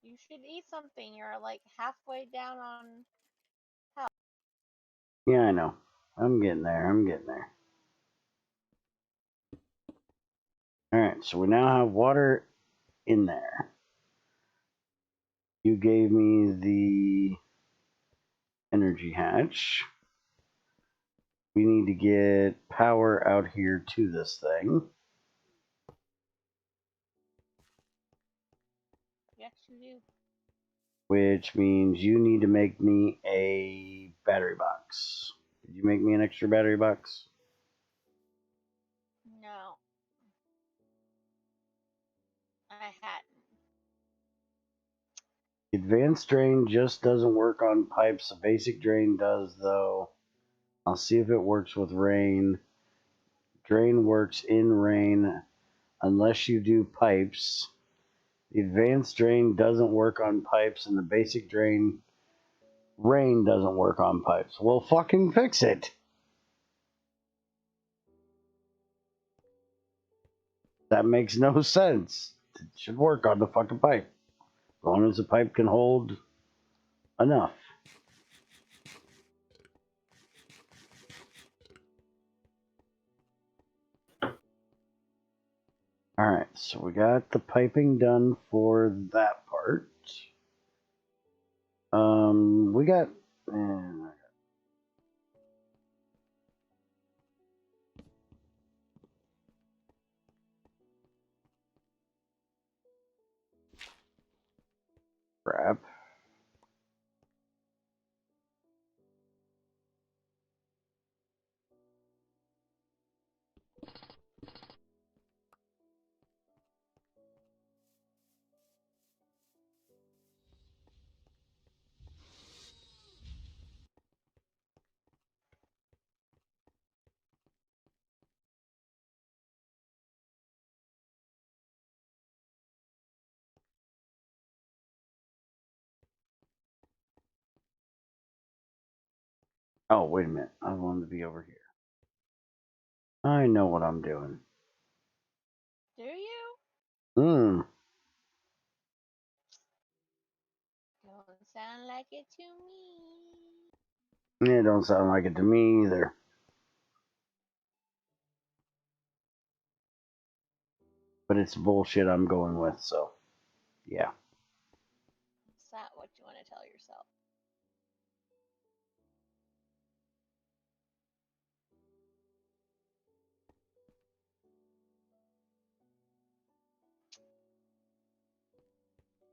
You should eat something. You're like halfway down on health. Yeah, I know. I'm getting there. I'm getting there. Alright, so we now have water in there. You gave me the energy hatch. We need to get power out here to this thing. Yes, you do. Which means you need to make me a battery box. Did you make me an extra battery box? No. I hadn't. Advanced drain just doesn't work on pipes. The basic drain does, though. I'll see if it works with rain. Drain works in rain unless you do pipes. The advanced drain doesn't work on pipes, and the basic drain rain doesn't work on pipes. Well, fucking fix it. That makes no sense. It should work on the fucking pipe. As long as the pipe can hold enough. Alright, so we got the piping done for that part. We got... crap. Oh, wait a minute. I wanted to be over here. I know what I'm doing. Do you? Hmm. Don't sound like it to me. It don't sound like it to me either. But it's bullshit I'm going with, so yeah. Is that what you want to tell yourself?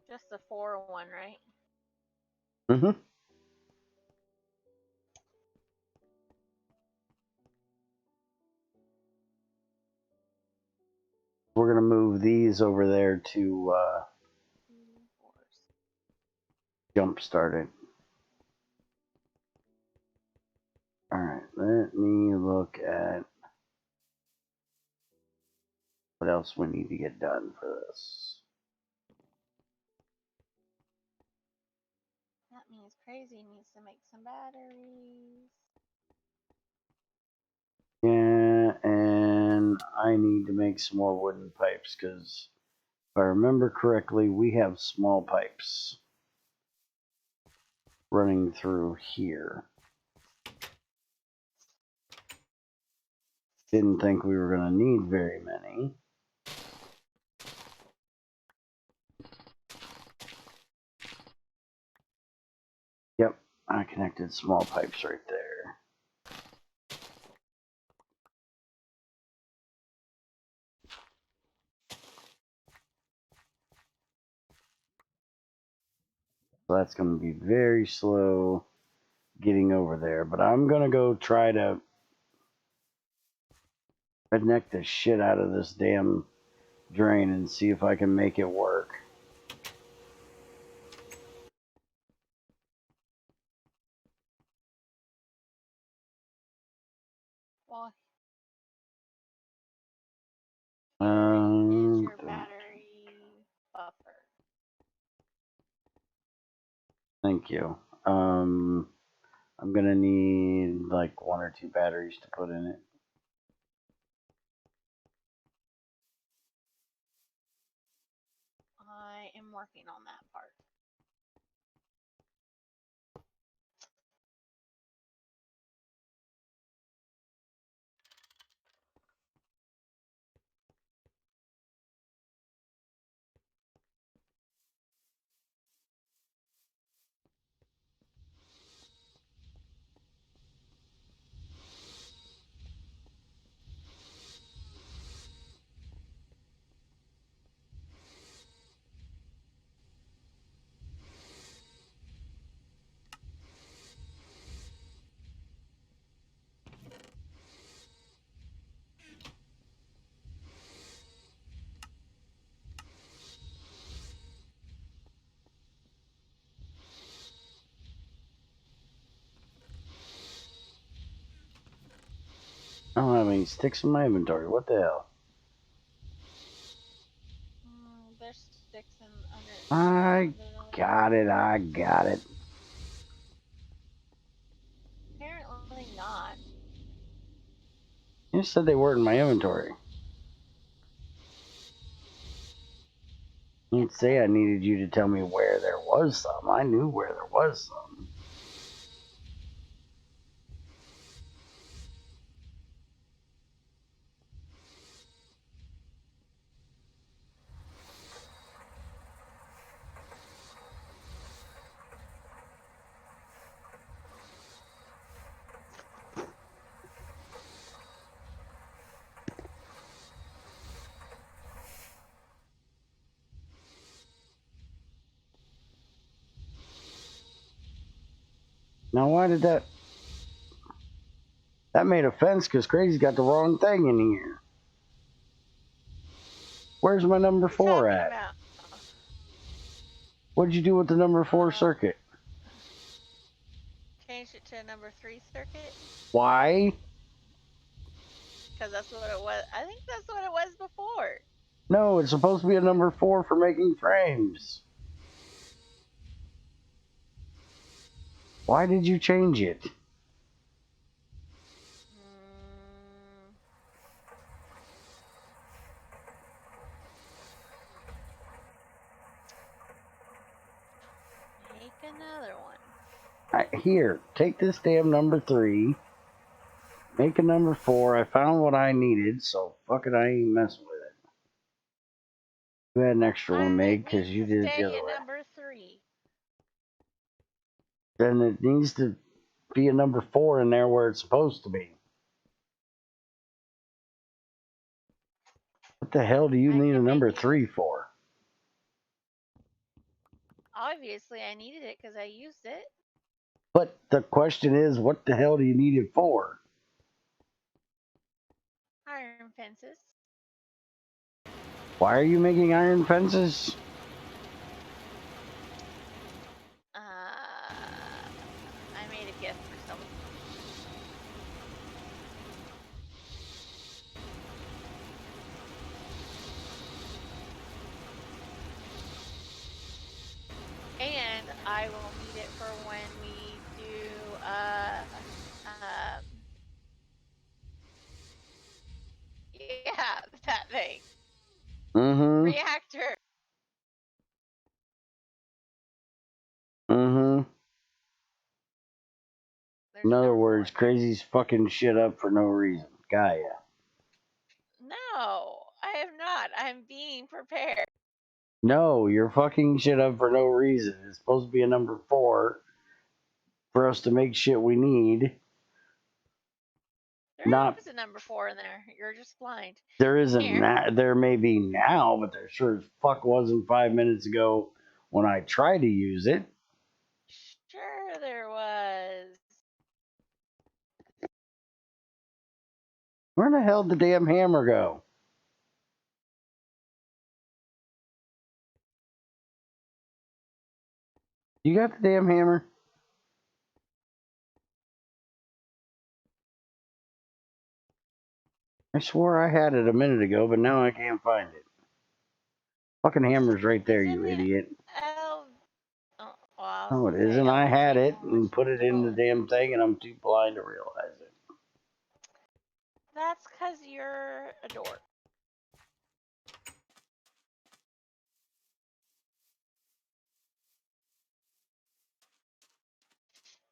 Just the 4 one, right? Mm-hmm. We're going to move these over there to jump start it. Alright, let me look at what else we need to get done for this. That means Crazy needs to make some batteries. Yeah, and I need to make some more wooden pipes because if I remember correctly, we have small pipes running through here. Didn't think we were going to need very many. Yep, I connected small pipes right there. So that's going to be very slow getting over there. But I'm going to go try to connect the shit out of this damn drain and see if I can make it work. Well, here is your battery buffer. Thank you. I'm gonna need like 1 or 2 batteries to put in it. I am working on that part. I don't have any sticks in my inventory. What the hell? There's sticks in under. I got it. I got it. Apparently not. You said they weren't in my inventory. You didn't say I needed you to tell me where there was some. I knew where there was some. Now why did that... That made a fence because Crazy's got the wrong thing in here. Where's my number 4 at? About? What'd you do with the number 4 circuit? Changed it to a number 3 circuit. Why? Because that's what it was. I think that's what it was before. No, it's supposed to be a number 4 for making frames. Why did you change it? Make another one. Here, take this damn number 3. Make a number 4. I found what I needed, so fuck it, I ain't messing with it. You had an extra one made because you did it the other way. Number 3. Then it needs to be a number 4 in there where it's supposed to be. What the hell do you need a number 3 for? Obviously, I needed it because I used it. But the question is, what the hell do you need it for? Iron fences. Why are you making iron fences? I made a gift for someone. And I will need it for when we do yeah, that thing. Mm-hmm. Reactor. Mm-hmm. There's In a other number words, 4. crazy's fucking shit up for no reason. Gaia. No, I have not. I'm being prepared. No, you're fucking shit up for no reason. It's supposed to be a number 4 for us to make shit we need. There Not is a number 4 in there. You're just blind. there isn't Here. there may be now, but there sure as fuck wasn't 5 minutes ago when I tried to use it. Sure, there was. Where the hell did the damn hammer go? You got the damn hammer? I swore I had it a minute ago, but now I can't find it. Fucking hammer's right there, It's in you the idiot. Oh, well, I was No, it gonna say isn't. I had elevator it and put it in the door. damn thing, and I'm too blind to realize it. That's because you're a dork.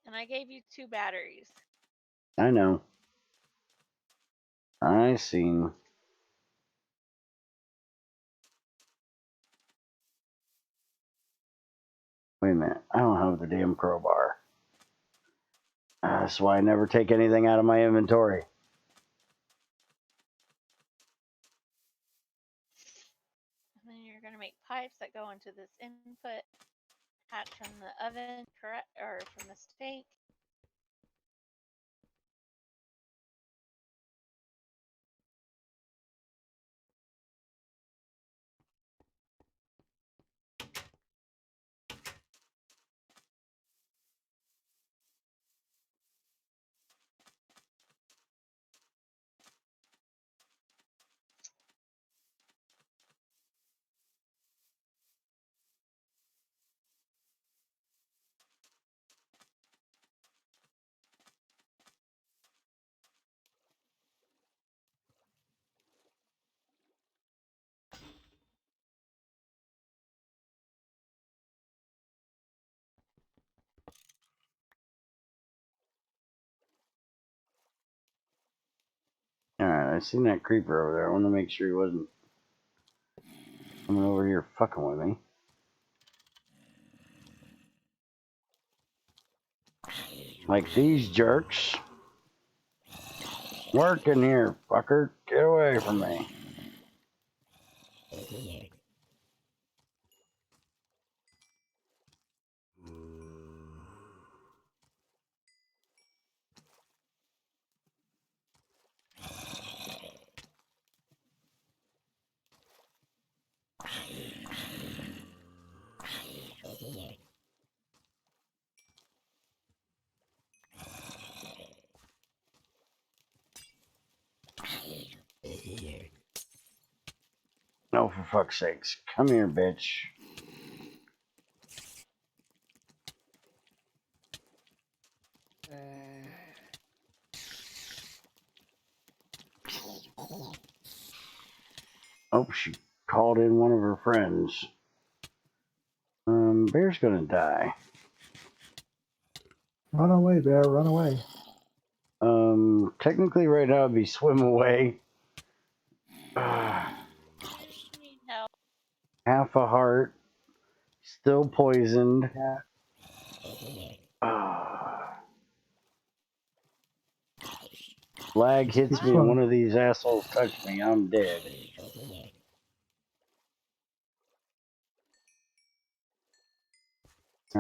And I gave you 2 batteries. I know. I seen. Wait a minute. I don't have the damn crowbar. That's why I never take anything out of my inventory. And then you're going to make pipes that go into this input hatch from the oven, correct, or from the steak. Alright, I seen that creeper over there. I want to make sure he wasn't coming over here fucking with me. Like these jerks. Work in here, fucker. Get away from me. No, for fuck's sakes. Come here, bitch. Oh, she called in one of her friends. Bear's gonna die. Run away, bear, run away. Technically right now it'd be swim away. I need help. Half a heart. Still poisoned. Yeah. Lag hits me and What? one of these assholes touched me. I'm dead.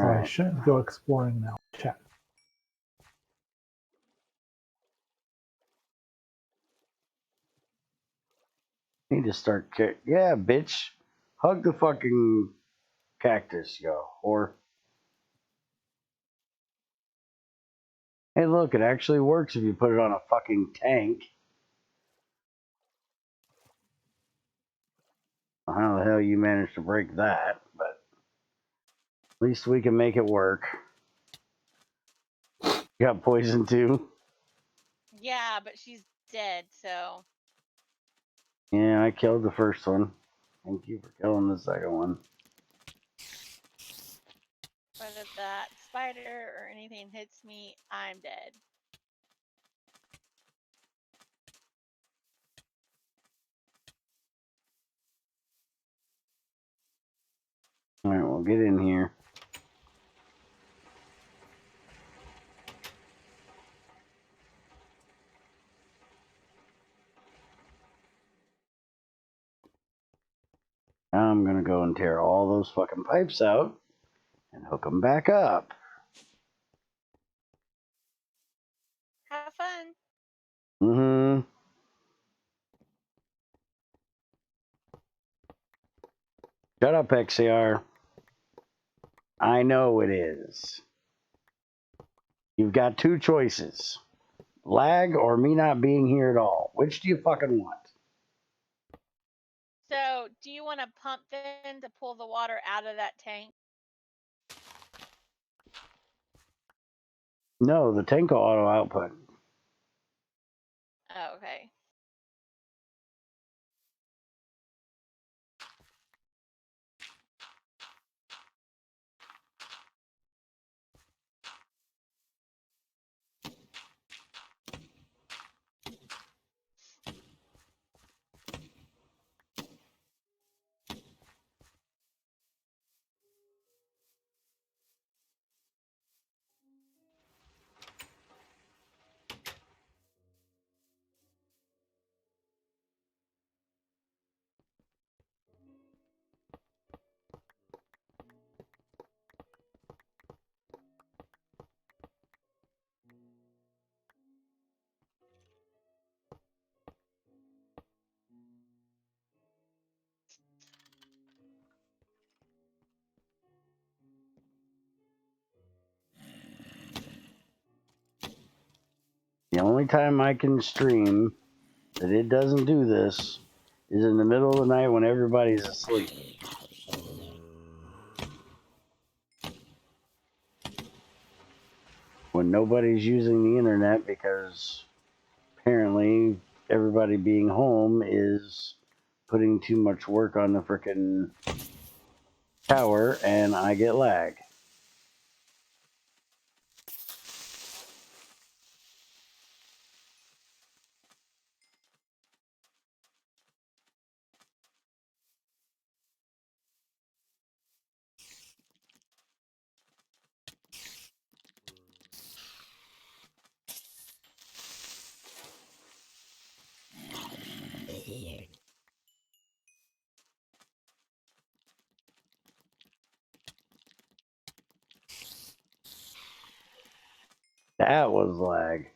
So I shouldn't go exploring now. Chat. Need to start. Yeah, bitch. Hug the fucking cactus, yo. Or. Hey, look, it actually works if you put it on a fucking tank. How the hell you managed to break that? But at least we can make it work. You got poison too? Yeah, but she's dead, so. Yeah, I killed the first one. Thank you for killing the second one. But if that spider or anything hits me, I'm dead. Alright, well, get in here. Now I'm gonna go and tear all those fucking pipes out and hook them back up. Have fun. Mm-hmm. Shut up, XCR. I know it is. You've got two choices. Lag or me not being here at all. Which do you fucking want? So, do you want to pump then to pull the water out of that tank? No, the tank will auto output. Oh, okay. The only time I can stream that it doesn't do this is in the middle of the night when everybody's asleep. When nobody's using the internet because apparently everybody being home is putting too much work on the frickin' tower and I get lag. That was lag.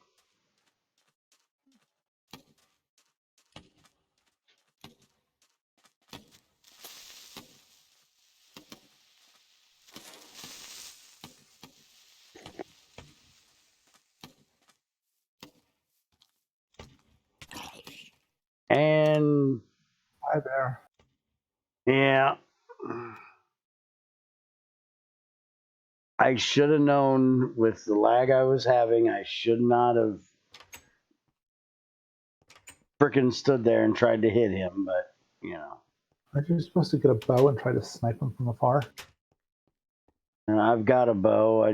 And Hi there. yeah, I should have known with the lag I was having, I should not have frickin' stood there and tried to hit him, but you know. Aren't you supposed to get a bow and try to snipe him from afar? And I've got a bow,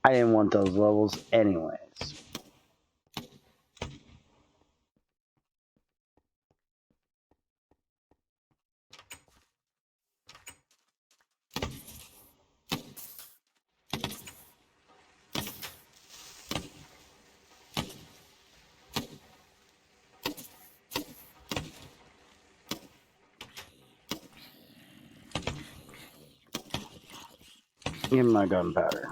I didn't want those levels anyways. Give me my gunpowder.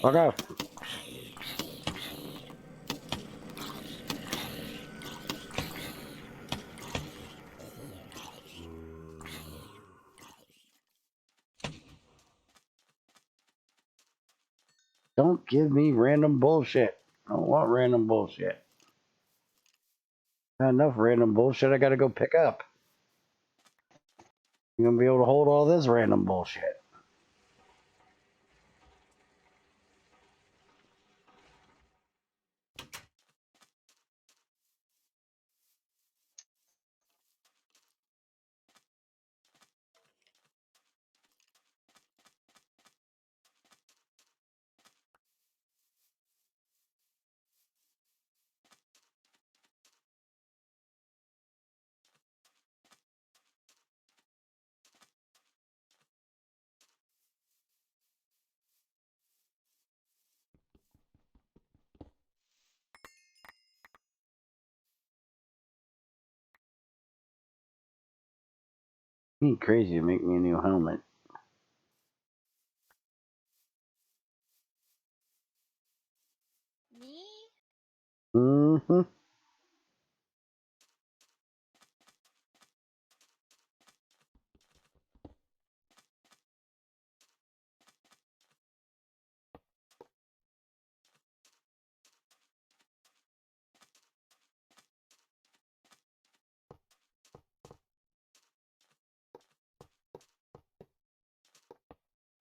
Fuck off. Don't give me random bullshit. I don't want random bullshit. Not enough random bullshit I gotta go pick up. You're gonna be able to hold all this random bullshit. You need crazy to make me a new helmet. Me? Mm-hmm.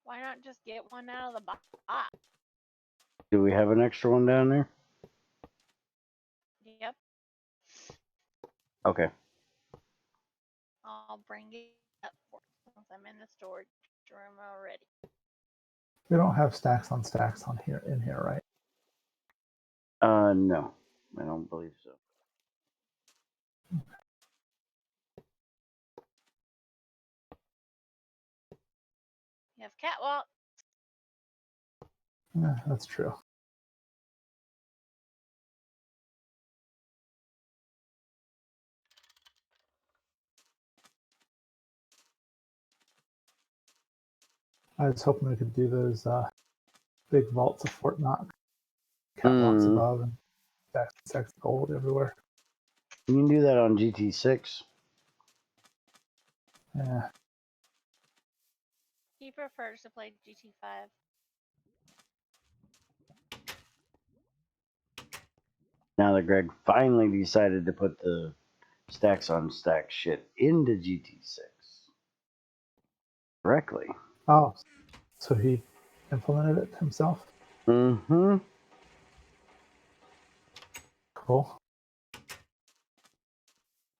Why not just get one out of the box? Do we have an extra one down there? Yep. Okay. I'll bring it up since I'm in the storage room already. We don't have stacks on here in here, right? No. I don't believe so. You have catwalk. Yeah, that's true. I was hoping we could do those big vaults of Fort Knox, catwalks above, and stacks of gold everywhere. You can do that on GT6. Yeah. He prefers to play GT5. Now that Greg finally decided to put the stacks on stack shit into GT6 correctly. Oh, so he implemented it himself? Mm-hmm. Cool.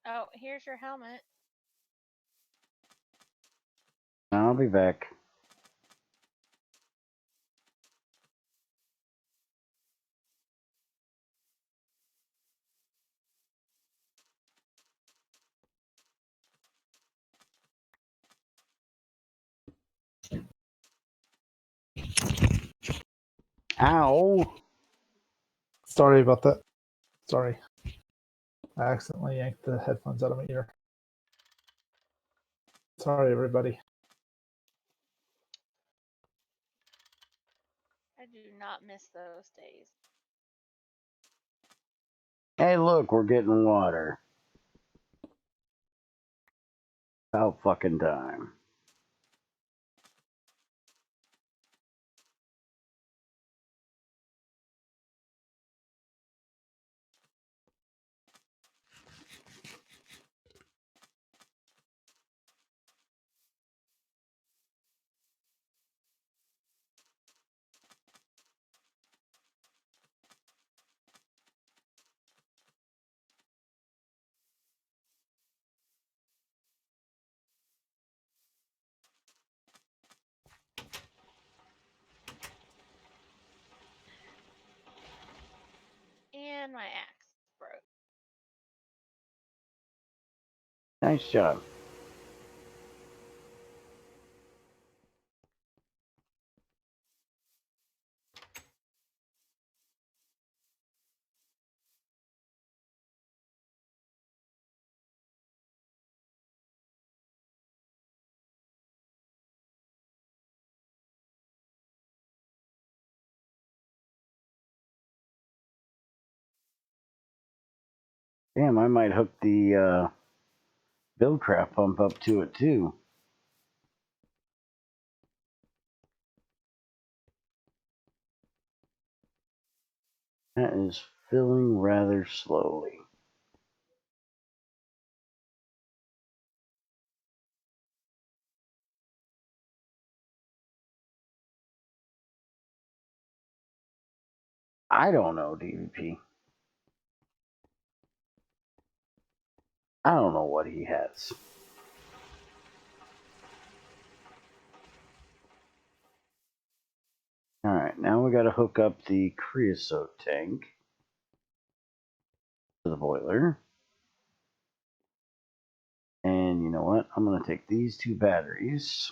Oh, here's your helmet. I'll be back. Ow! Sorry about that. Sorry. I accidentally yanked the headphones out of my ear. Sorry, everybody. I do not miss those days. Hey, look, we're getting water. About fucking time. And my axe broke. Nice job. Damn, I might hook the Buildcraft pump up to it too. That is filling rather slowly. I don't know, DVP. I don't know what he has. Alright, now we gotta hook up the creosote tank to the boiler. And you know what? I'm gonna take these two batteries.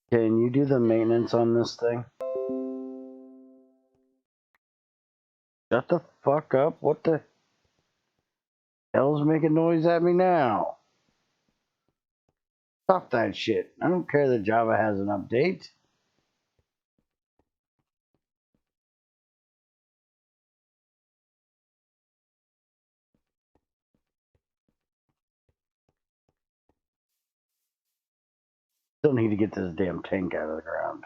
Can you do the maintenance on this thing? Shut the fuck up. What the hell's making noise at me now? Stop that shit. I don't care that Java has an update. Still need to get this damn tank out of the ground.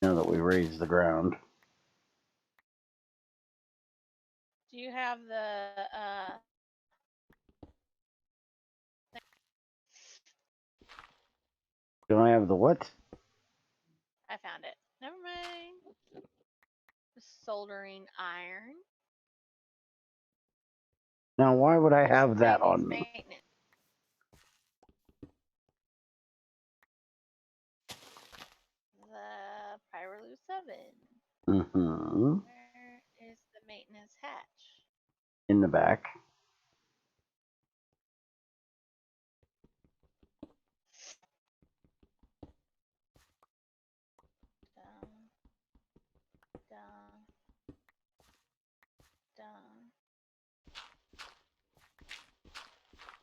Now that we raised the ground. Do you have the Do I have the what? I found it. Never mind. Soldering iron. Now, why would I have that Maintenance, on me? maintenance. The Pyroluse oven. Mm-hmm. Where is the maintenance hatch? In the back. Down, down, down,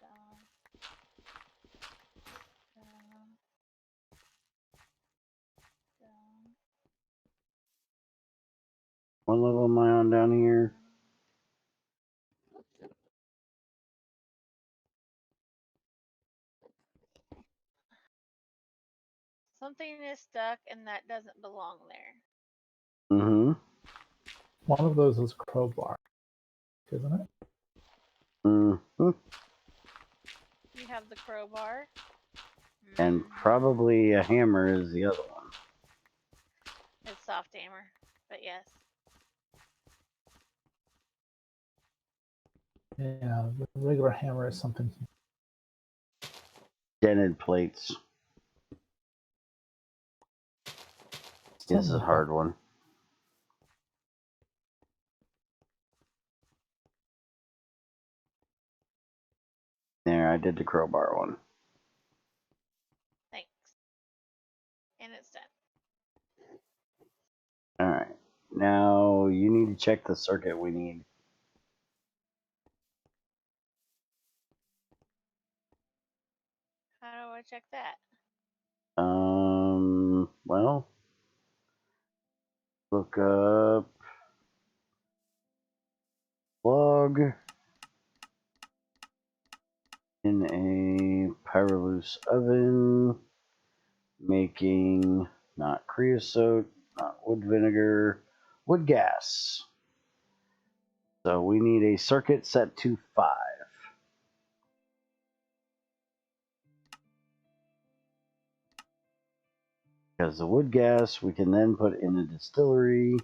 down, down, down. What level am I on down here? Something is stuck and that doesn't belong there. Mm-hmm. One of those is crowbar, isn't it? Mm-hmm. You have the crowbar. And Mhm. probably a hammer is the other one. It's soft hammer, but yes. Yeah, the regular hammer is something. Dented plates is a hard one. There, I did the crowbar one. Thanks. And it's done. Alright. Now, you need to check the circuit we need. How do I check that? Well, look up plug in a Pyroluse oven, making not creosote, not wood vinegar, wood gas. So we need a circuit set to 5. Because the wood gas we can then put in a distillery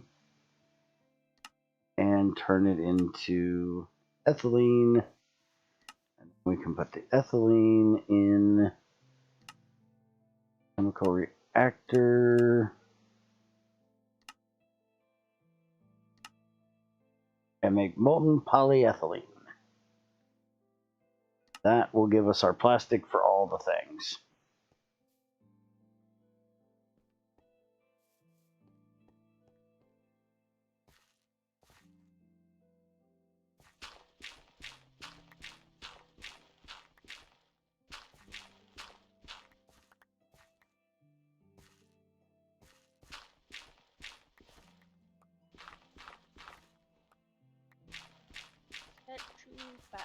and turn it into ethylene. And we can put the ethylene in chemical reactor and make molten polyethylene. That will give us our plastic for all the things. 5.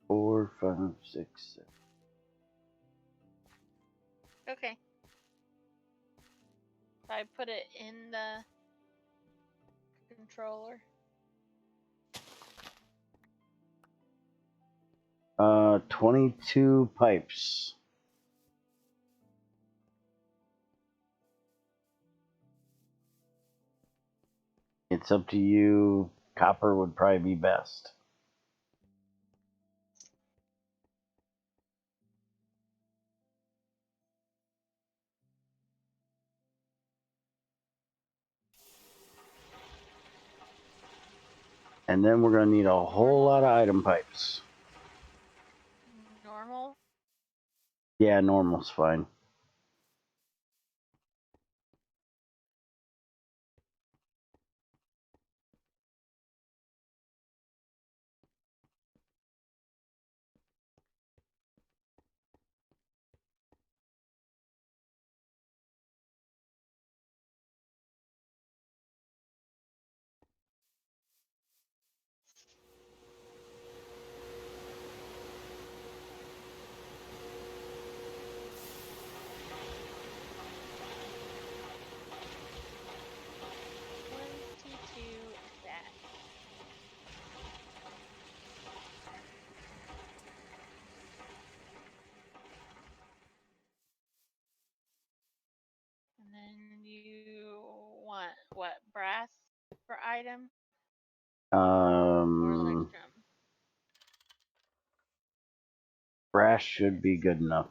4, 5, 6, 7. Okay. I put it in the controller. 22 pipes. It's up to you. Copper would probably be best. And then we're going to need a whole lot of item pipes. Normal? Yeah, normal's fine. That. And then you want what? Brass for item or electrum? Brass should be good enough.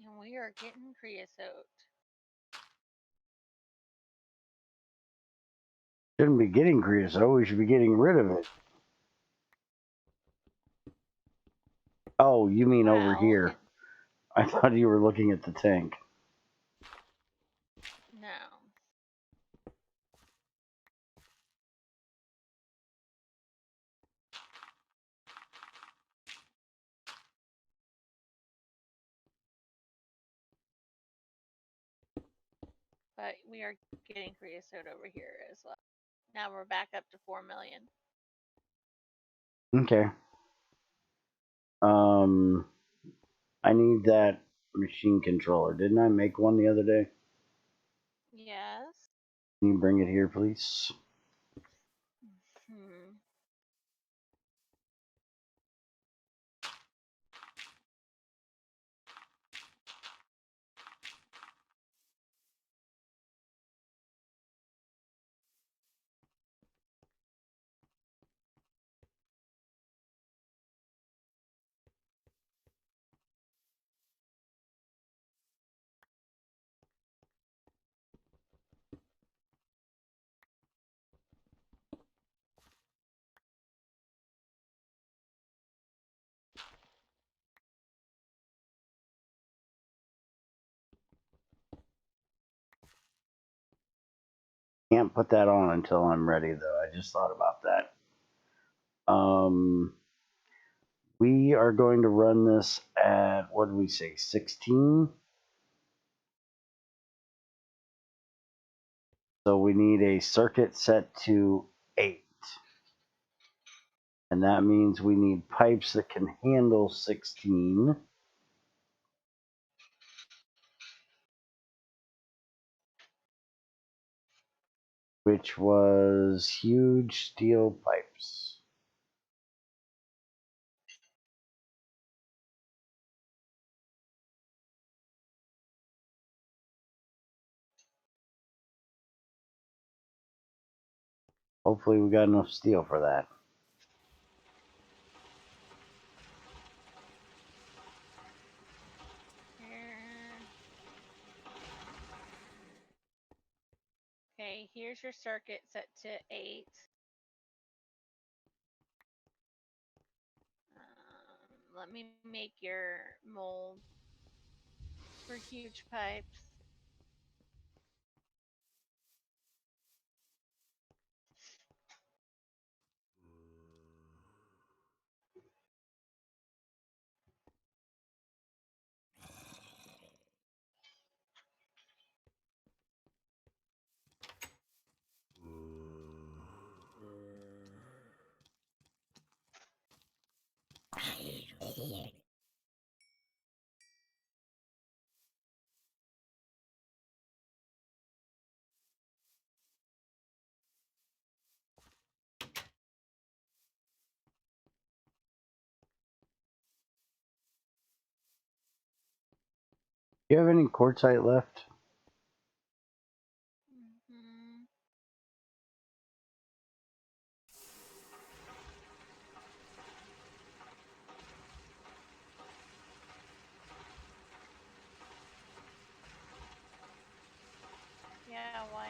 And we are getting creosote. Shouldn't be getting creosote. We should be getting rid of it. Oh, you mean over here. I thought you were looking at the tank. No. But we are getting creosote over here as well. Now we're back up to 4 million. Okay. I need that machine controller. Didn't I make one the other day? Yes. Can you bring it here, please? Can't put that on until I'm ready, though. I just thought about that. We are going to run this at, what did we say, 16? So we need a circuit set to 8. And that means we need pipes that can handle 16. Which was huge steel pipes. Hopefully we got enough steel for that. Okay, here's your circuit set to 8. Let me make your mold for huge pipes. Do you have any quartzite left? Yeah, why?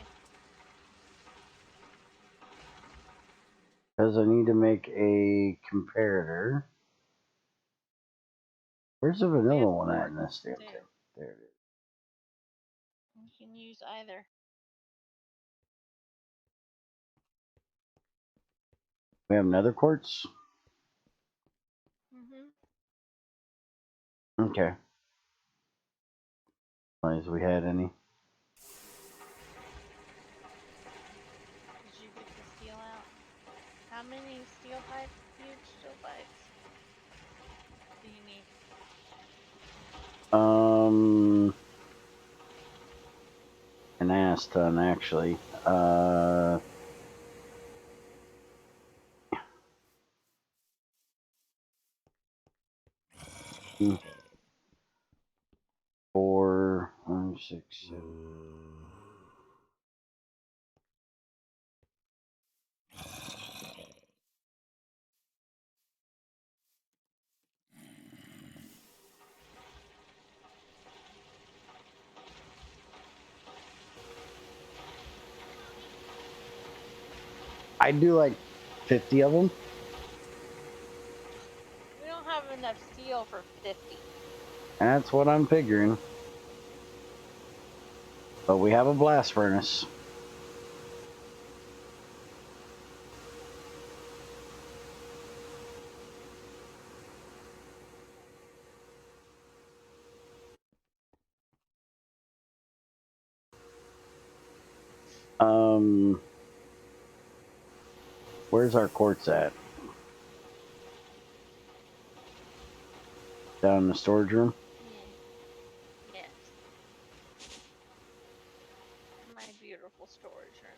Because I need to make a comparator. Where's the vanilla one at in this damn thing? There it is. You can use either. We have another quartz? Okay. As long as we had any. Did you get the steel out? How many steel pipes? Huge steel pipes do you need? An ass ton actually. 4, 5, 6, 7. I do like 50 of them. We don't have enough steel for 50. That's what I'm figuring. But we have a blast furnace. Where's our quartz at? Down in the storage room? Yeah. Yes. My beautiful storage room.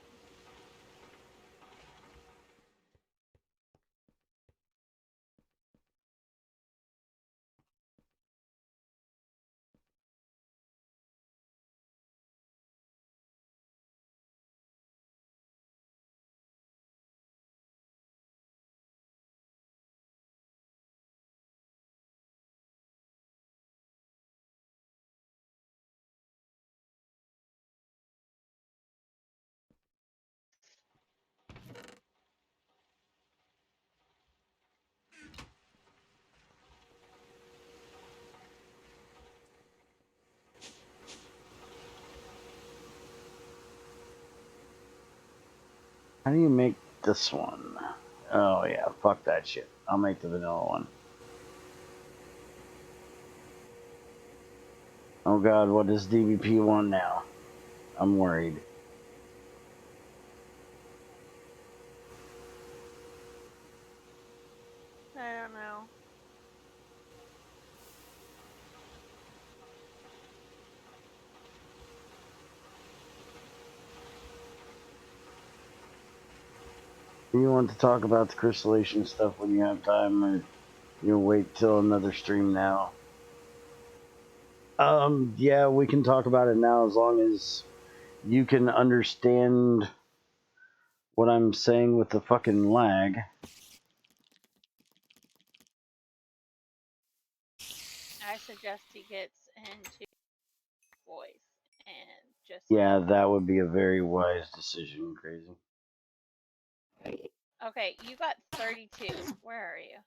How do you make this one? Oh yeah, fuck that shit. I'll make the vanilla one. Oh god, what does DBP want now? I'm worried. I don't know. Do you want to talk about the crystallization stuff when you have time, or you wait till another stream now? Yeah, we can talk about it now as long as you can understand what I'm saying with the fucking lag. I suggest he gets into voice and just. Yeah, that would be a very wise decision, Crazy. Okay, you got 32. Where are you?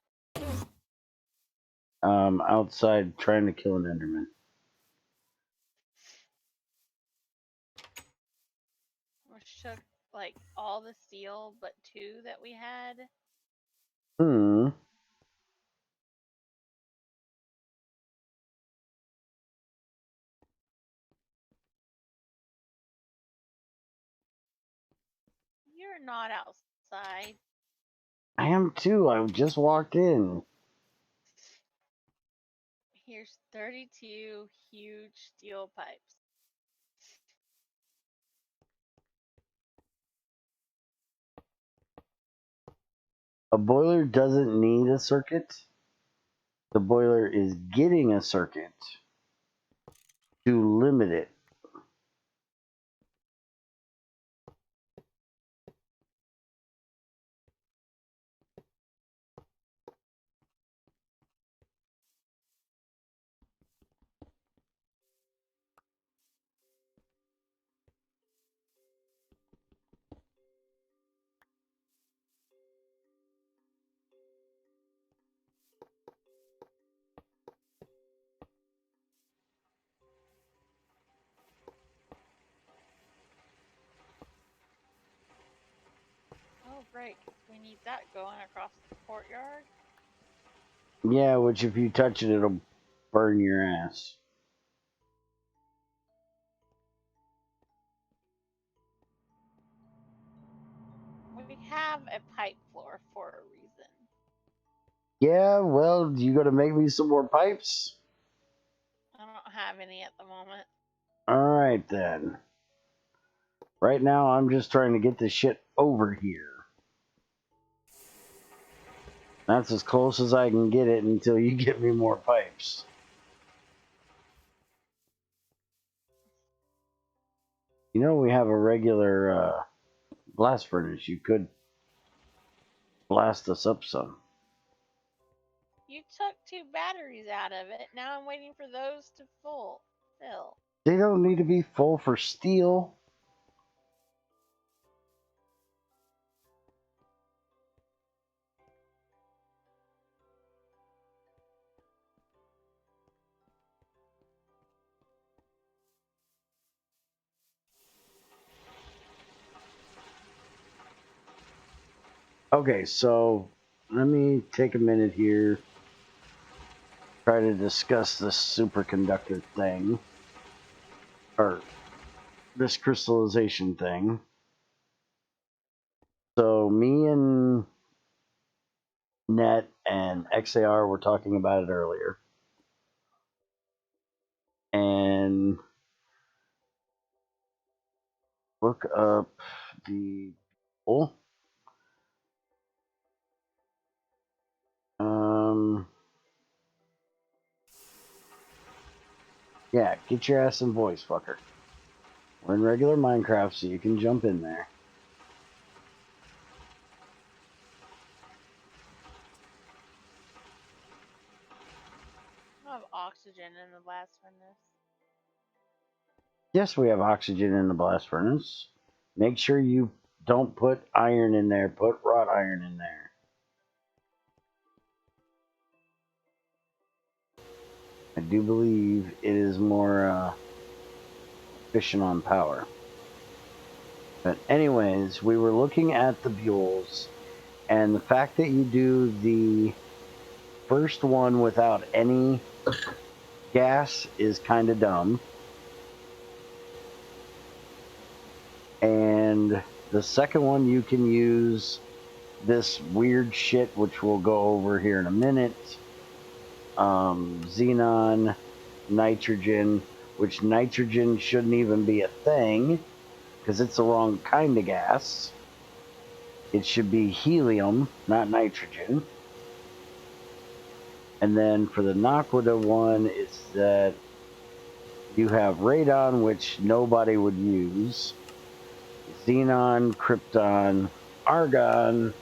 Outside trying to kill an Enderman. We shook like all the steel but 2 that we had. You're not outside. I am too. I just walked in. Here's 32 huge steel pipes. A boiler doesn't need a circuit. The boiler is getting a circuit to limit it. Oh, great, because we need that going across the courtyard. Yeah, which if you touch it, it'll burn your ass. We have a pipe floor for a reason. Yeah, well, you gotta make me some more pipes? I don't have any at the moment. Alright then. Right now, I'm just trying to get this shit over here. That's as close as I can get it until you get me more pipes. You know, we have a regular blast furnace. You could blast us up some. You took 2 batteries out of it. Now I'm waiting for those to fill. They don't need to be full for steel. Okay, so let me take a minute here. Try to discuss this superconductor thing. Or this crystallization thing. So me and Net and XAR were talking about it earlier. And look up the yeah, get your ass in voice, fucker. We're in regular Minecraft, so you can jump in there. I have oxygen in the blast furnace. Yes, we have oxygen in the blast furnace. Make sure you don't put iron in there. Put wrought iron in there. I do believe it is more efficient on power. But anyways, we were looking at the buells, and the fact that you do the first one without any gas is kind of dumb. And the second one you can use this weird shit, which we'll go over here in a minute. Xenon, nitrogen, which nitrogen shouldn't even be a thing because it's the wrong kind of gas. It should be helium, not nitrogen. And then for the Naquita one, it's that you have radon, which nobody would use, xenon, krypton, argon,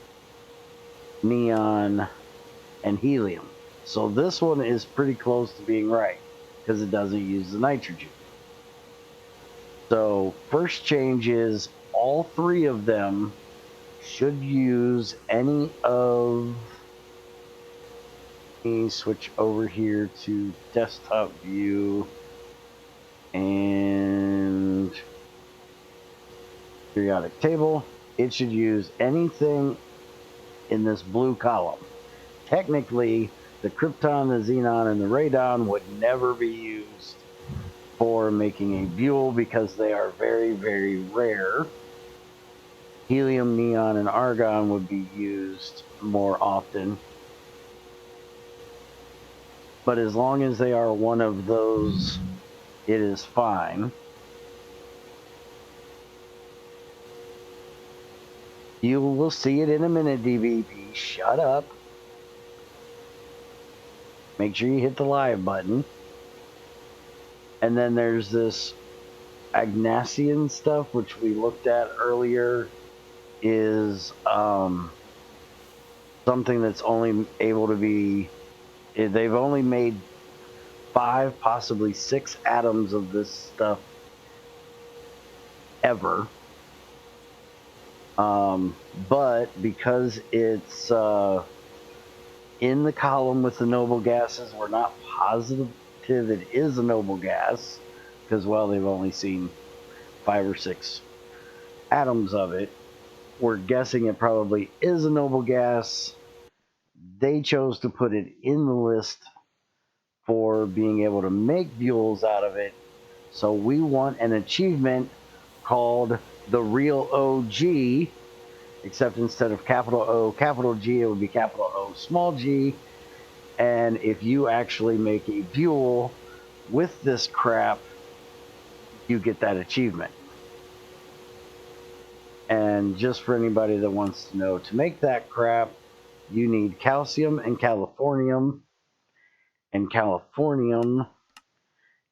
neon, and helium. So this one is pretty close to being right because it doesn't use the nitrogen. So first change is all three of them should use any of. Let me switch over here to desktop view and periodic table. It should use anything in this blue column. Technically, the krypton, the xenon, and the radon would never be used for making a buell because they are very, very rare. Helium, neon, and argon would be used more often. But as long as they are one of those, it is fine. You will see it in a minute, DVP. Shut up. Make sure you hit the live button. And then there's this Agnasian stuff, which we looked at earlier, is something that's only able to be. They've only made 5, possibly 6 atoms of this stuff ever. But because it's in the column with the noble gases, we're not positive it is a noble gas because, well, they've only seen 5 or 6 atoms of it. We're guessing it probably is a noble gas. They chose to put it in the list for being able to make buells out of it. So we want an achievement called the real OG, except instead of capital O, capital G, it would be capital O, small g. And if you actually make a buell with this crap, you get that achievement. And just for anybody that wants to know, to make that crap, you need calcium and californium. And californium,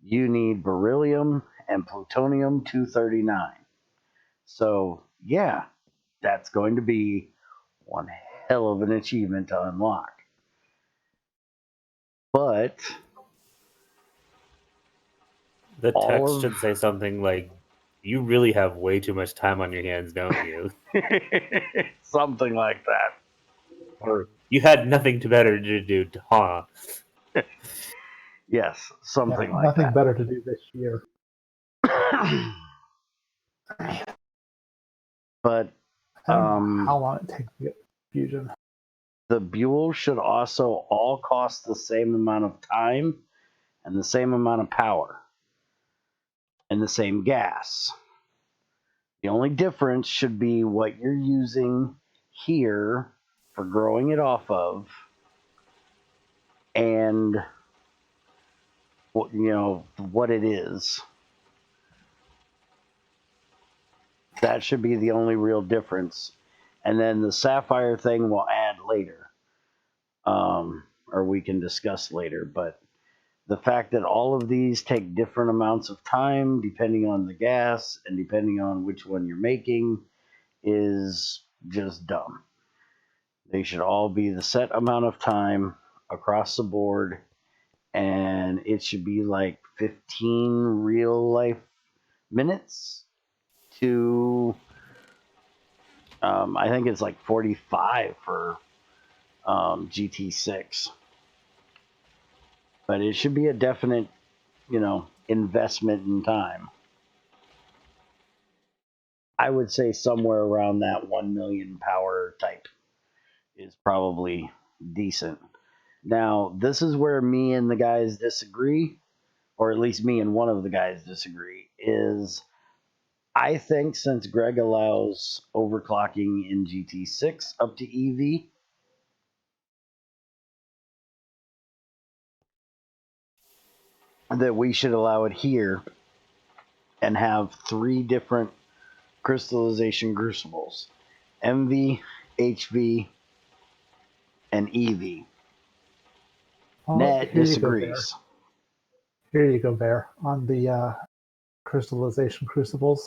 you need beryllium and plutonium-239. So, yeah, that's going to be one hell of an achievement to unlock. But the text should say something like, "You really have way too much time on your hands, don't you?" Something like that. Or, "You had nothing better to do, huh?" Yes, something like nothing that. better to do this year. But I don't know how long it takes to get fusion. The buell should also all cost the same amount of time and the same amount of power and the same gas. The only difference should be what you're using here for growing it off of, and what it is. That should be the only real difference. And then the sapphire thing we'll add later, or we can discuss later. But the fact that all of these take different amounts of time depending on the gas and depending on which one you're making is just dumb. They should all be the set amount of time across the board, and it should be like 15 real life minutes to I think it's like 45 for GT6. But it should be a definite, investment in time. I would say somewhere around that 1 million power type is probably decent. Now, this is where me and the guys disagree, or at least me and one of the guys disagree, is I think since Greg allows overclocking in GT6 up to EV, that we should allow it here and have 3 different crystallization crucibles: MV, HV, and EV. Oh, Ned here you go, Bear. disagrees. Here you go, Bear. On the crystallization crucibles,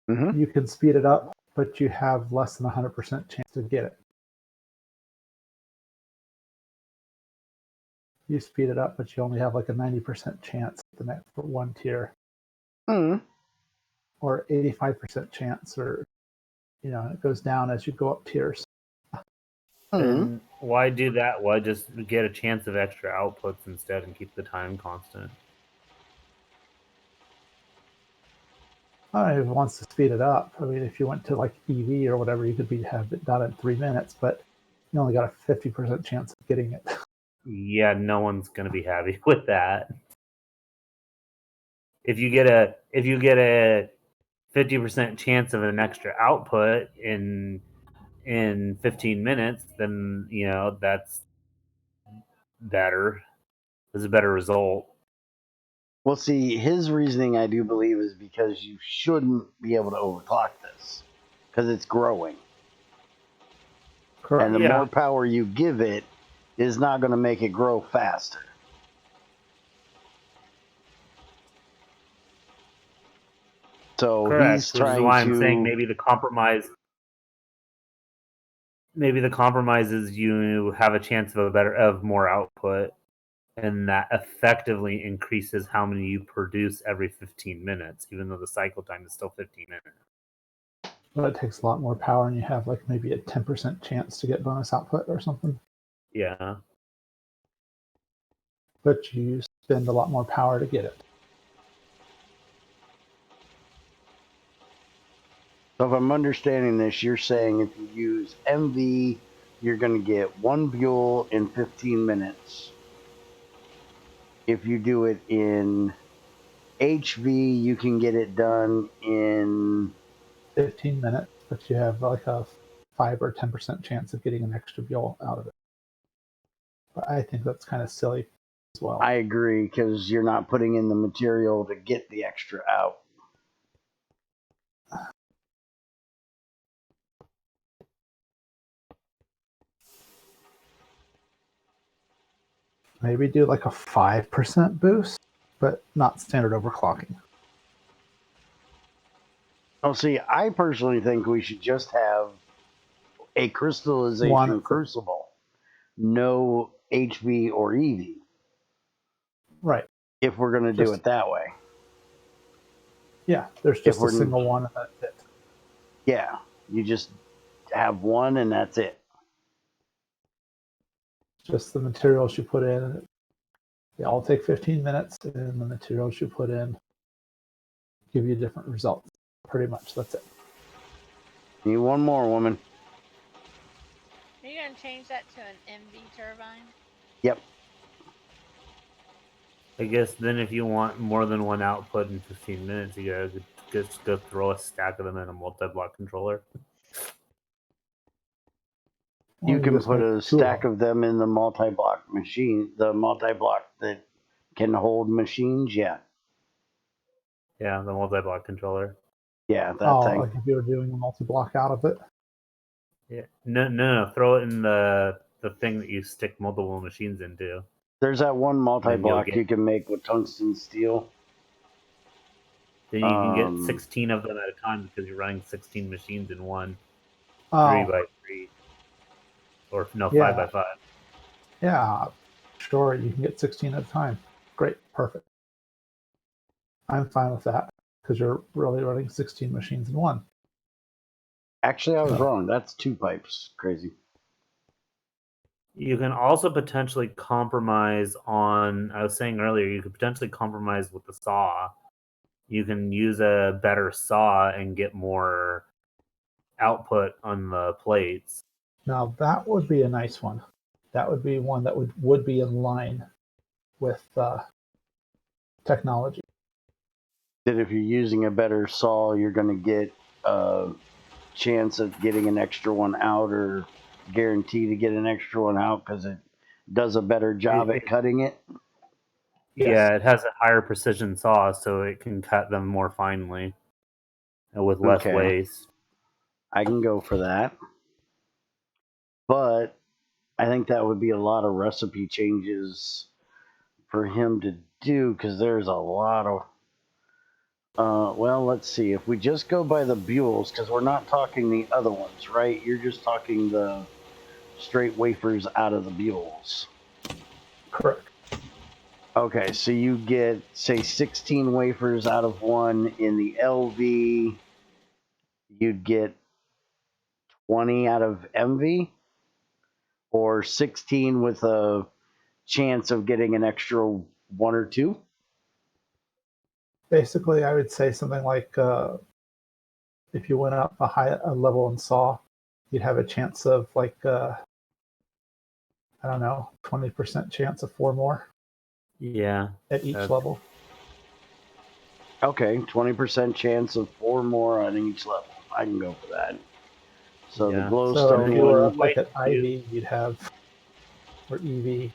Mm-hmm. you can speed it up, but you have less than 100% chance to get it. You speed it up, but you only have like a 90% chance the next for one tier, Mm-hmm. or 85% chance, or it goes down as you go up tiers. And why do that? Why just get a chance of extra outputs instead and keep the time constant? If it wants to speed it up, I mean, if you went to like EV or whatever, you could have it done in 3 minutes, but you only got a 50% chance of getting it. Yeah, no one's gonna be happy with that. If you get a 50% chance of an extra output in 15 minutes, then that's better. It's a better result. Well, see, his reasoning, I do believe, is because you shouldn't be able to overclock this because it's growing. Correct. And the more power you give it is not going to make it grow faster. So Correct, he's which is trying why to. I'm saying maybe the compromise is you have a chance of more output, and that effectively increases how many you produce every 15 minutes, even though the cycle time is still 15 minutes. But it takes a lot more power, and you have like maybe a 10% chance to get bonus output or something. Yeah. But you spend a lot more power to get it. So if I'm understanding this, you're saying if you use MV, you're going to get 1 Buell in 15 minutes. If you do it in HV, you can get it done in 15 minutes, but you have like a 5 or 10% chance of getting an extra Buell out of it. But I think that's kind of silly as well. I agree, because you're not putting in the material to get the extra out. Maybe do like a 5% boost, but not standard overclocking. Oh, see, I personally think we should just have a crystallization crucible, no HV or EV. Right. If we're going to do it that way. Yeah, there's just a single one and that's it. Yeah, you just have one and that's it. Just the materials you put in. They all take 15 minutes, and the materials you put in give you different results. Pretty much, that's it. Need one more, woman. Are you going to change that to an MV turbine? Yep. I guess then if you want more than one output in 15 minutes, you gotta just go throw a stack of them in a multi-block controller. You can put a stack of them in the multi-block machine, the multi-block that can hold machines, yeah. Yeah, the multi-block controller. Yeah, that thing. Like if you were doing a multi-block out of it? Yeah. No. Throw it in the thing that you stick multiple machines into. There's that one multi-block you can make with tungsten steel. Then you can get 16 of them at a time because you're running 16 machines in one 3x3. Or no, 5x5. Yeah, sure, you can get 16 at a time. Great, perfect. I'm fine with that because you're really running 16 machines in one. Actually, I was wrong. That's 2 pipes. Crazy. You can also potentially compromise on, I was saying earlier, you could potentially compromise with the saw. You can use a better saw and get more output on the plates. Now that would be a nice one. That would be one that would be in line with technology. that if you're using a better saw, you're going to get a chance of getting an extra one out, or guarantee to get an extra one out because it does a better job at cutting it. Yeah, it has a higher precision saw, so it can cut them more finely with less Okay. waste. I can go for that. But I think that would be a lot of recipe changes for him to do, because there's a lot of well, let's see. If we just go by the Buells, because we're not talking the other ones, right? You're just talking the straight wafers out of the Buells. Correct. Okay, so you get, say, 16 wafers out of one. In the LV, you'd get 20 out of MV, or 16 with a chance of getting an extra one or two. Basically, I would say something like if you went up a level in saw, you'd have a chance of like I don't know, 20% chance of 4 more. Yeah, at each level. Okay, 20% chance of 4 more on each level. I can go for that. So the glowstone So if you were one. up like at IV, you'd have, or EV,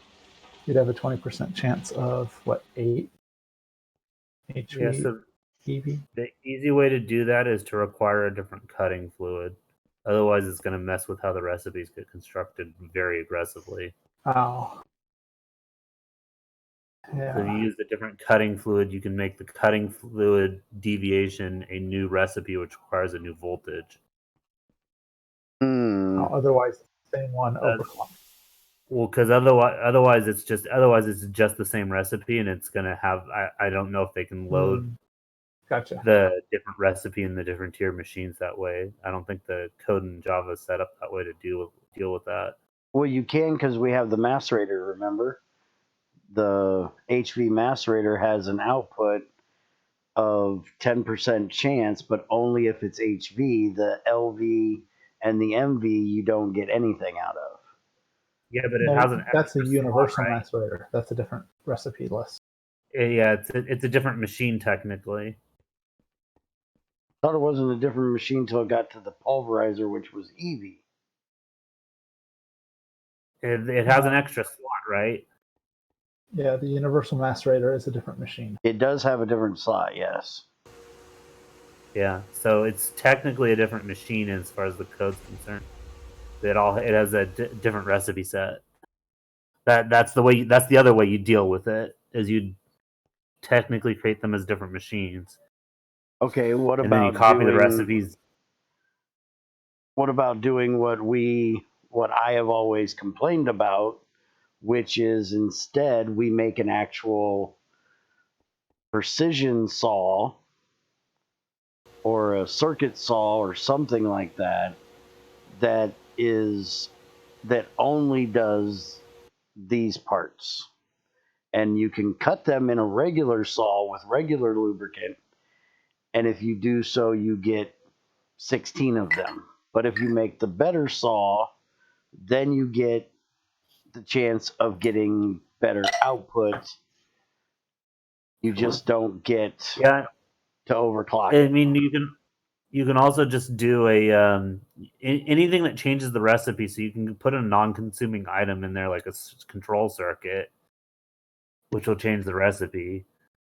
you'd have a 20% chance of what, 8 HV Yeah, so EV? the easy way to do that is to require a different cutting fluid. Otherwise, it's going to mess with how the recipes get constructed very aggressively. Oh. Yeah. So if you use a different cutting fluid, you can make the cutting fluid deviation a new recipe, which requires a new voltage. Otherwise, the same one overclocked. Well, because otherwise it's just the same recipe, and it's gonna have. I don't know if they can load Gotcha. the different recipe in the different tier machines that way. I don't think the code in Java is set up that way to deal with that. Well, you can, because we have the macerator. Remember, the HV macerator has an output of 10% chance, but only if it's HV. The LV and the MV, you don't get anything out of. Yeah, but it has an that's a extra universal slot, right? macerator. That's a different recipe list. Yeah, it's a different machine technically. Thought it wasn't a different machine until it got to the pulverizer, which was EV. It has an extra slot, right? Yeah, the universal macerator is a different machine. It does have a different slot, yes. Yeah, so it's technically a different machine as far as the code's concerned. It has a different recipe set. That's the other way you deal with it, is you technically create them as different machines. Okay, what and then you about copy the doing recipes? What about doing what I have always complained about, which is instead we make an actual precision saw or a circuit saw or something like that that only does these parts, and you can cut them in a regular saw with regular lubricant, and if you do so you get 16 of them. But if you make the better saw, then you get the chance of getting better output. You just don't get to overclock. I mean, you can also just do a anything that changes the recipe. So you can put a non-consuming item in there, like a control circuit, which will change the recipe.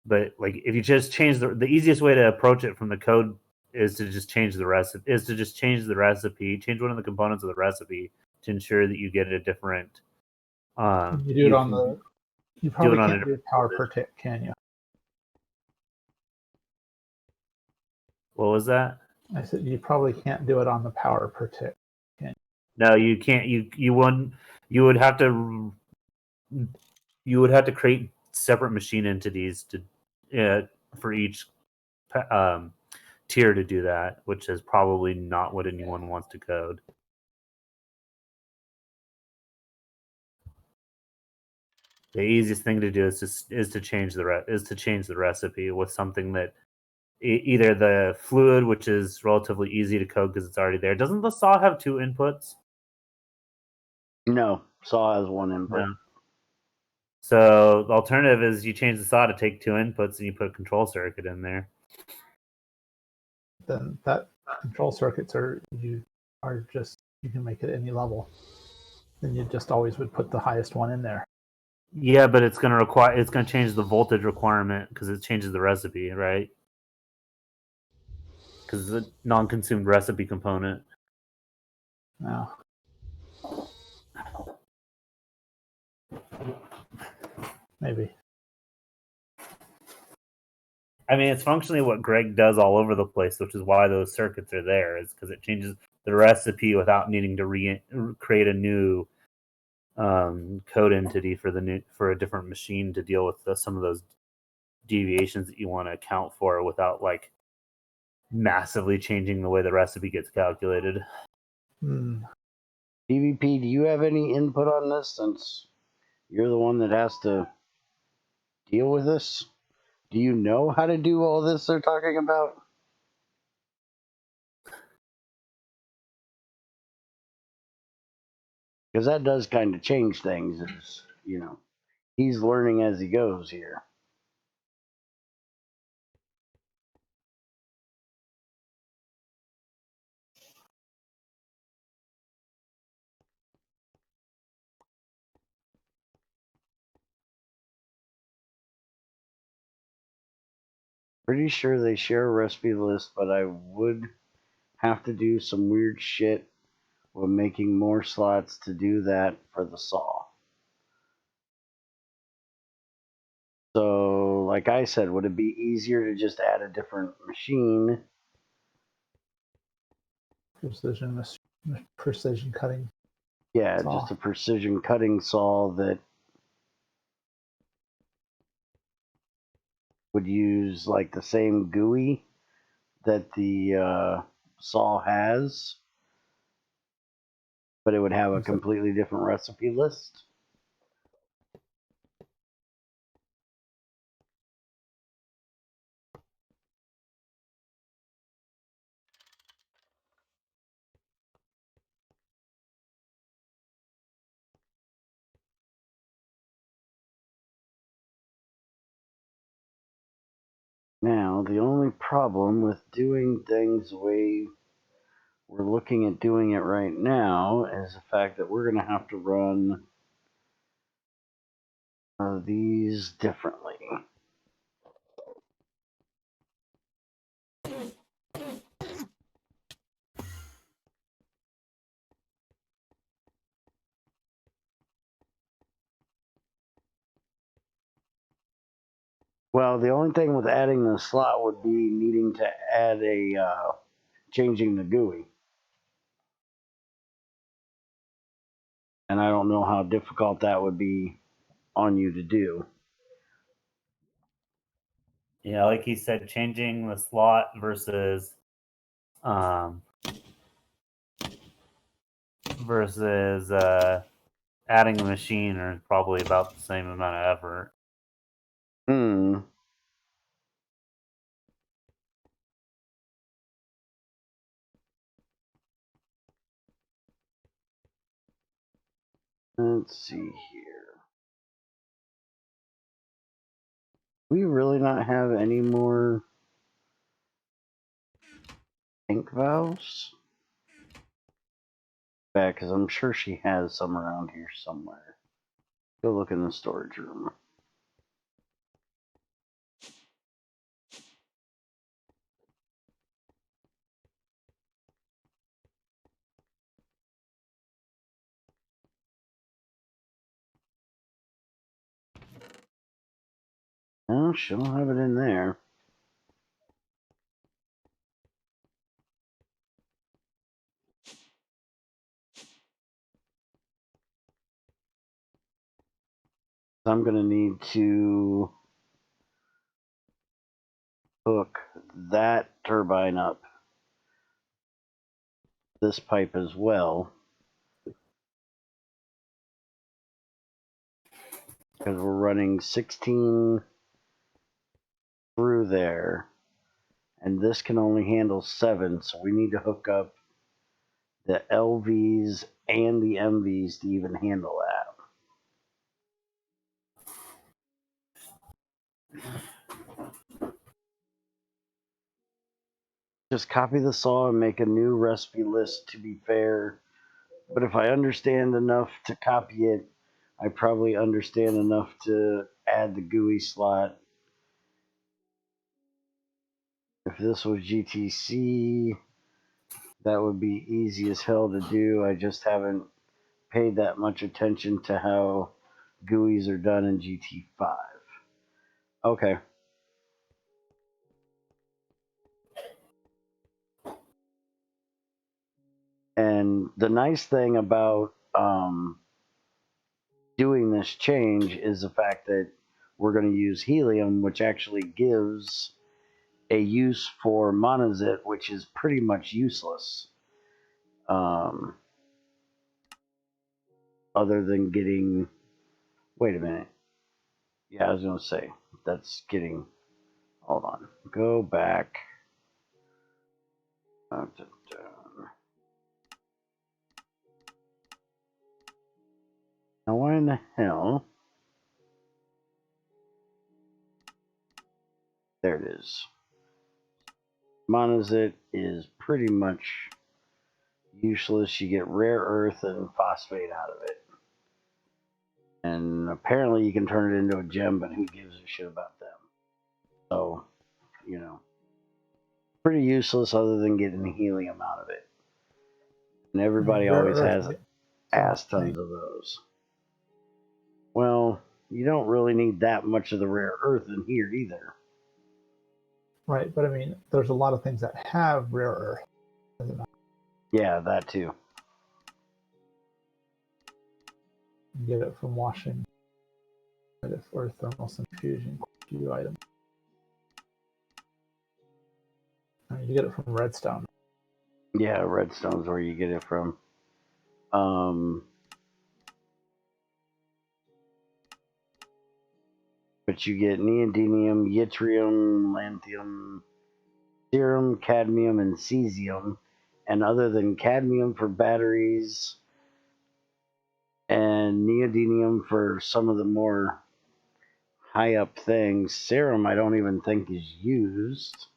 But like, if you just change the easiest way to approach it from the code is to just change the recipe. Change one of the components of the recipe to ensure that you get a different. You do it on the. You probably can't do power per tick, can you? What was that? I said you probably can't do it on the power per tick. No, you can't. You wouldn't. You would have to create separate machine entities to for each tier to do that, which is probably not what anyone wants to code. The easiest thing to do is to change the recipe with something that either the fluid, which is relatively easy to code because it's already there. Doesn't the saw have 2 inputs? No, saw has 1 input. No. So the alternative is you change the saw to take 2 inputs and you put a control circuit in there. then that control circuits you can make it any level. Then you just always would put the highest one in there. Yeah, but it's going to change the voltage requirement because it changes the recipe, right? Because it's a non-consumed recipe component. No. Maybe. I mean, it's functionally what Greg does all over the place, which is why those circuits are there, is because it changes the recipe without needing to create a new code entity for a different machine to deal with some of those deviations that you want to account for without like massively changing the way the recipe gets calculated. PvP, do you have any input on this since you're the one that has to deal with this? Do you know how to do all this they're talking about? Because that does kind of change things, as you know. He's learning as he goes here. Pretty sure they share a recipe list, but I would have to do some weird shit with making more slots to do that for the saw. So, like I said, would it be easier to just add a different machine? Precision cutting. Yeah, saw. just a precision cutting saw that would use like the same GUI that the saw has, but it would have a completely different recipe list. Now, the only problem with doing things the way we're looking at doing it right now is the fact that we're going to have to run these differently. Well, the only thing with adding the slot would be needing to add changing the GUI. And I don't know how difficult that would be on you to do. Yeah, like he said, changing the slot versus adding a machine are probably about the same amount of effort. Let's see here. We really not have any more tank valves? Back, because I'm sure she has some around here somewhere. Go look in the storage room. No, she don't have it in there. I'm going to need to hook that turbine up this pipe as well, because we're running 16 through there, and this can only handle 7, so we need to hook up the LVs and the MVs to even handle that. just copy the saw and make a new recipe list, to be fair. But if I understand enough to copy it, I probably understand enough to add the GUI slot. If this was GTC, that would be easy as hell to do. I just haven't paid that much attention to how GUIs are done in GT5. Okay. And the nice thing about doing this change is the fact that we're going to use helium, which actually gives a use for monazite, which is pretty much useless. Other than getting... Wait a minute. Yeah, I was going to say, that's getting... Hold on. Go back. Now, why in the hell? There it is. Monazite is pretty much useless. You get rare earth and phosphate out of it. And apparently you can turn it into a gem, but who gives a shit about them? So, you know, pretty useless other than getting helium out of it. And everybody always has ass tons of those. Well, you don't really need that much of the rare earth in here either. Right, but I mean, there's a lot of things that have rare earth. Yeah, that too. You get it from washing or thermal centrifuging few items. I mean, you get it from redstone. Yeah, redstone's where you get it from. But you get neodymium, yttrium, lanthanum, cerium, cadmium, and cesium. And other than cadmium for batteries and neodymium for some of the more high up things, cerium I don't even think is used.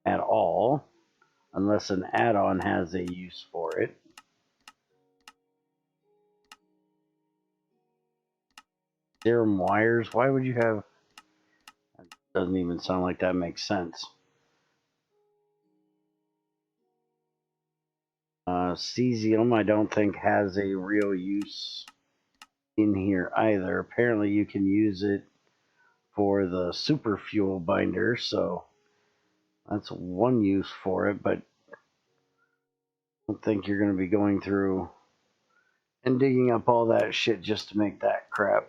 At all, unless an add-on has a use for it. Cerium wires, why would you have... That doesn't even sound like that makes sense. Cesium I don't think has a real use in here either. Apparently you can use it for the super fuel binder, so that's one use for it, but I don't think you're going to be going through and digging up all that shit just to make that crap.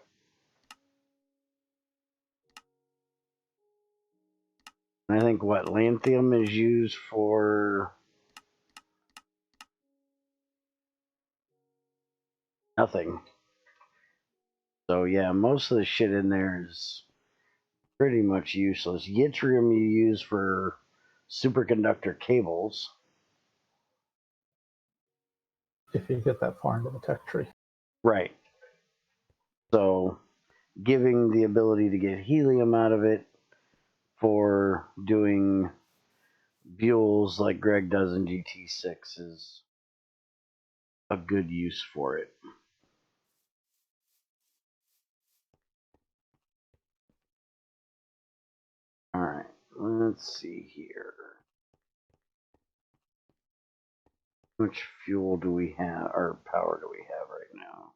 And I think what lanthanum is used for nothing. So yeah, most of the shit in there is pretty much useless. Yttrium you use for superconductor cables. If you get that far into the tech tree. Right. So giving the ability to get helium out of it for doing fuels like Greg does in GT6 is a good use for it. All right, let's see here. How much fuel do we have, or power do we have right now?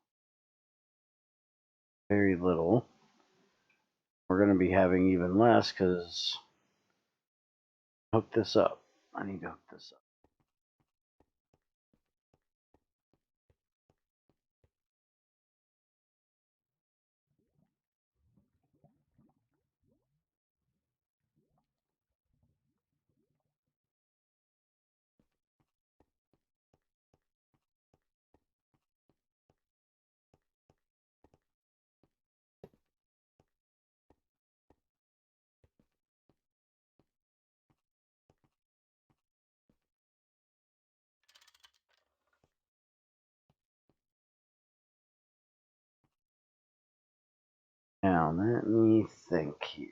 Very little. We're going to be having even less because hook this up. I need to hook this up. Now, let me think here.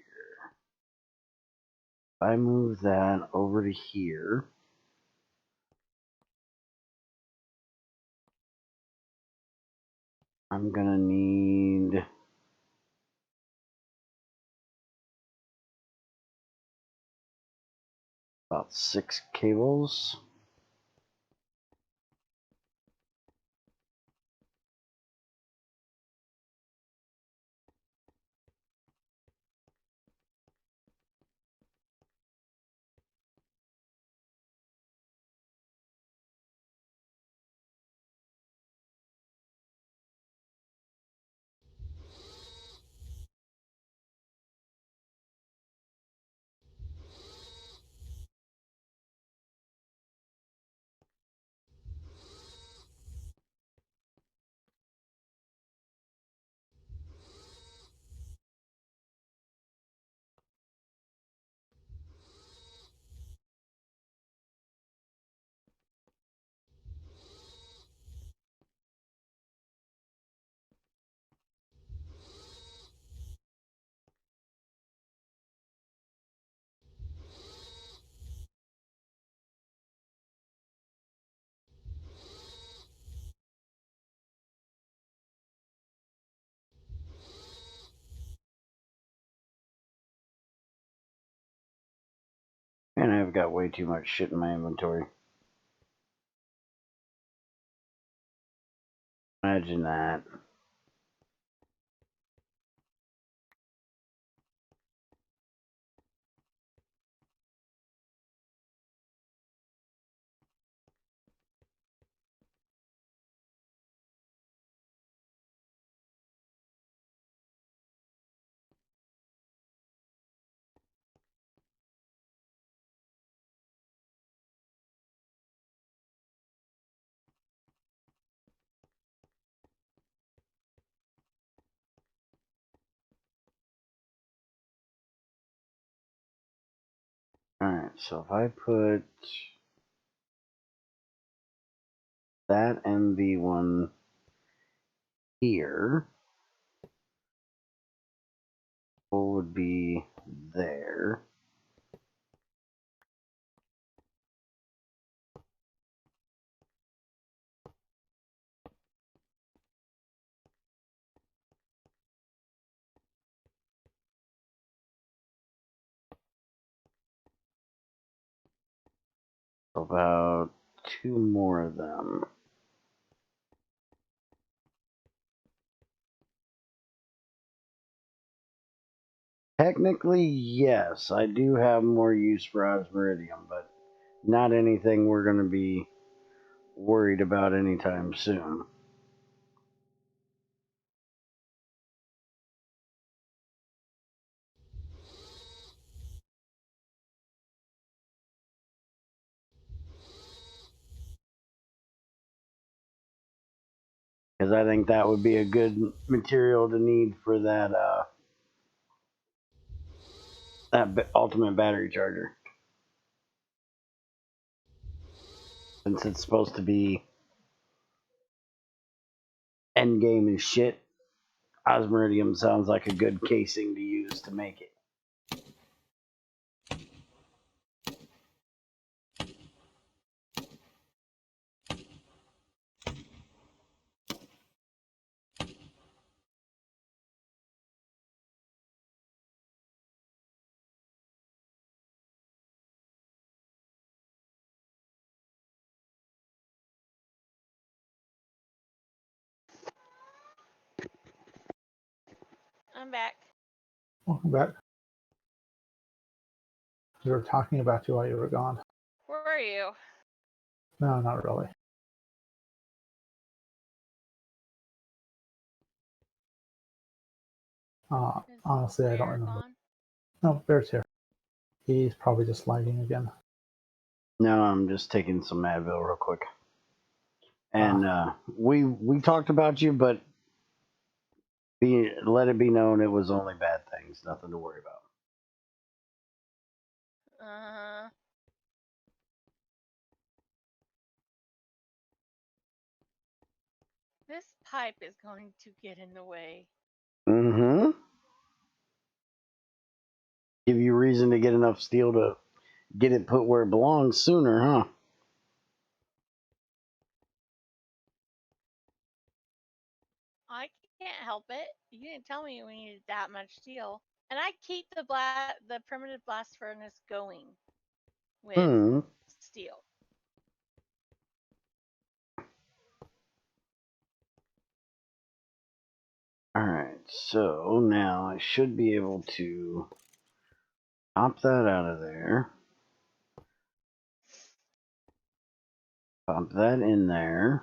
If I move that over to here, I'm gonna need about 6 cables. And I've got way too much shit in my inventory. Imagine that. Alright, so if I put that MV1 here, what would be there? About 2 more of them. Technically, yes, I do have more use for osmiridium, but not anything we're going to be worried about anytime soon. Because I think that would be a good material to need for that ultimate battery charger. Since it's supposed to be endgame and shit, osmiridium sounds like a good casing to use to make it. I'm back. Welcome back. We were talking about you while you were gone. Where are you? No, not really. Honestly, I don't Bear remember. gone? No, Bear's here. He's probably just lagging again. No, I'm just taking some Advil real quick. And we talked about you, but let it be known it was only bad things, nothing to worry about. This pipe is going to get in the way. Mm-hmm. reason to get enough steel to get it put where it belongs sooner, huh? I can't help it. You didn't tell me we needed that much steel. And I keep the primitive blast furnace going with steel. Alright, so now I should be able to pop that out of there. Pop that in there.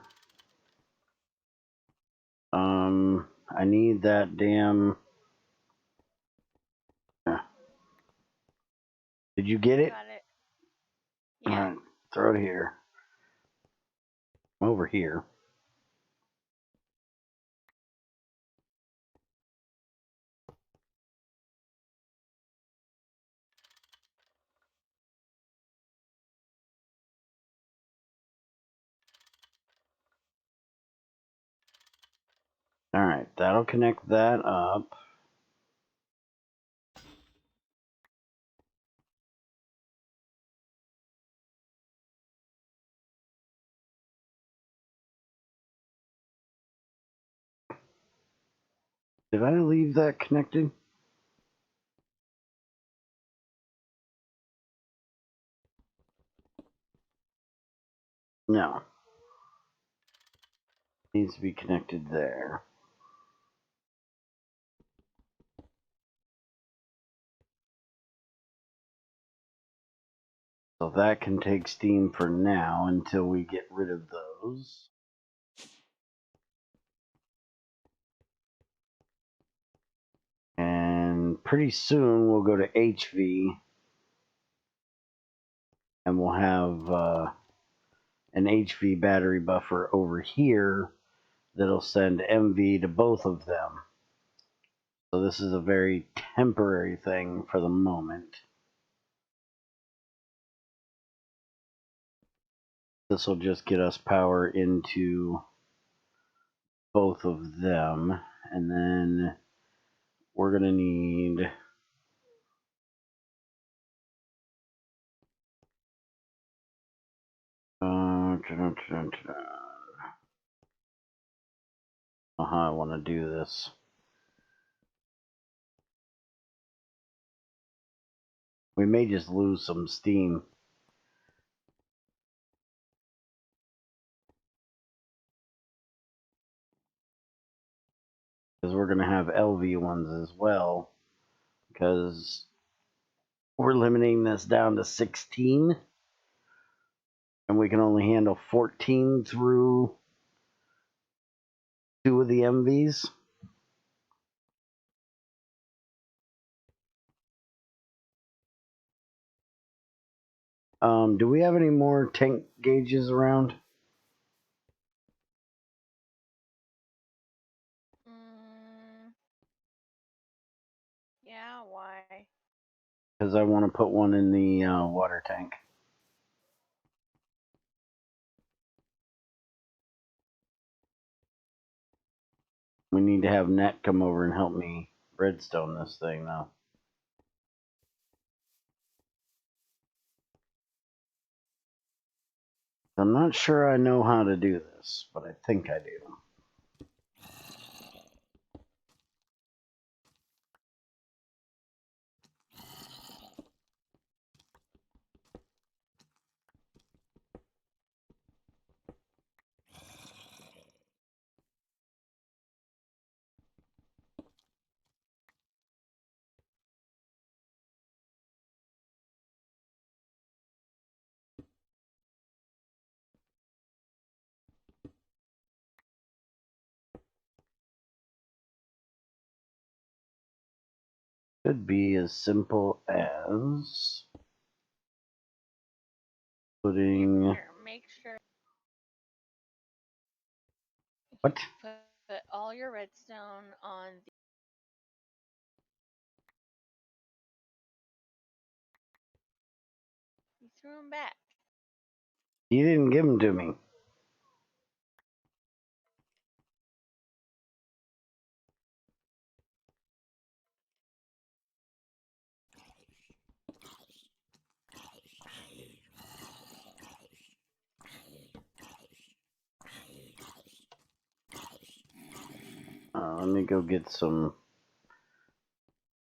I need that damn... Did you get it? Got it. Yeah. Alright, throw it here. Over here. Alright, that'll connect that up. Did I leave that connected? No. Needs to be connected there. So that can take steam for now until we get rid of those. And pretty soon we'll go to HV and we'll have an HV battery buffer over here that'll send MV to both of them. So this is a very temporary thing for the moment. This will just get us power into both of them, and then we're gonna need I want to do this. We may just lose some steam. Because we're going to have LV ones as well. Because we're limiting this down to 16. And we can only handle 14 through 2 of the MVs. Do we have any more tank gauges around? Yeah, why? Because I want to put one in the water tank. We need to have Net come over and help me redstone this thing now. I'm not sure I know how to do this, but I think I do. Could be as simple as putting... Here, make sure What? put all your redstone on the... You threw them back. You didn't give them to me. let me go get some